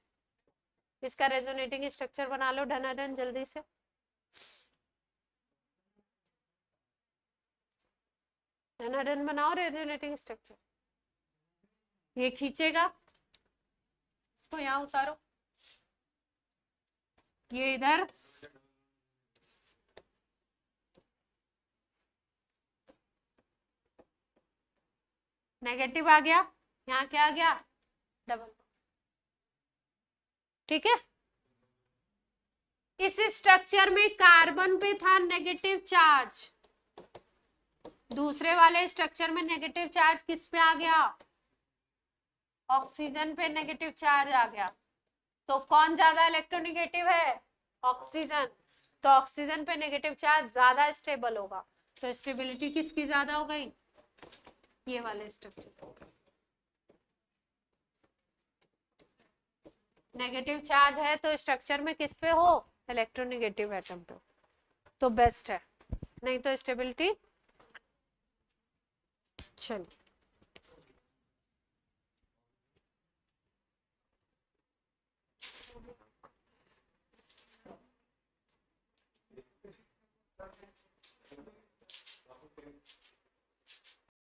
इसका रेजोनेटिंग स्ट्रक्चर बना लो धनाधन जल्दी से। धनाधन बनाओ रेजोनेटिंग स्ट्रक्चर, ये खींचेगा, इसको यहाँ उतारो, ये इधर, नेगेटिव आ गया, यहाँ क्या आ गया, डबल। ठीक है, इस स्ट्रक्चर में कार्बन पे था नेगेटिव चार्ज, दूसरे वाले स्ट्रक्चर में नेगेटिव चार्ज किस पे आ गया, ऑक्सीजन पे नेगेटिव चार्ज आ गया। तो कौन ज्यादा इलेक्ट्रोनेगेटिव है, ऑक्सीजन। तो ऑक्सीजन पे नेगेटिव चार्ज ज्यादा स्टेबल होगा, तो स्टेबिलिटी किसकी ज्यादा हो गई, ये वाले स्ट्रक्चर। नेगेटिव चार्ज है तो स्ट्रक्चर में किस पे हो, इलेक्ट्रोनेगेटिव एटम पे, तो बेस्ट है, नहीं तो स्टेबिलिटी। चलिए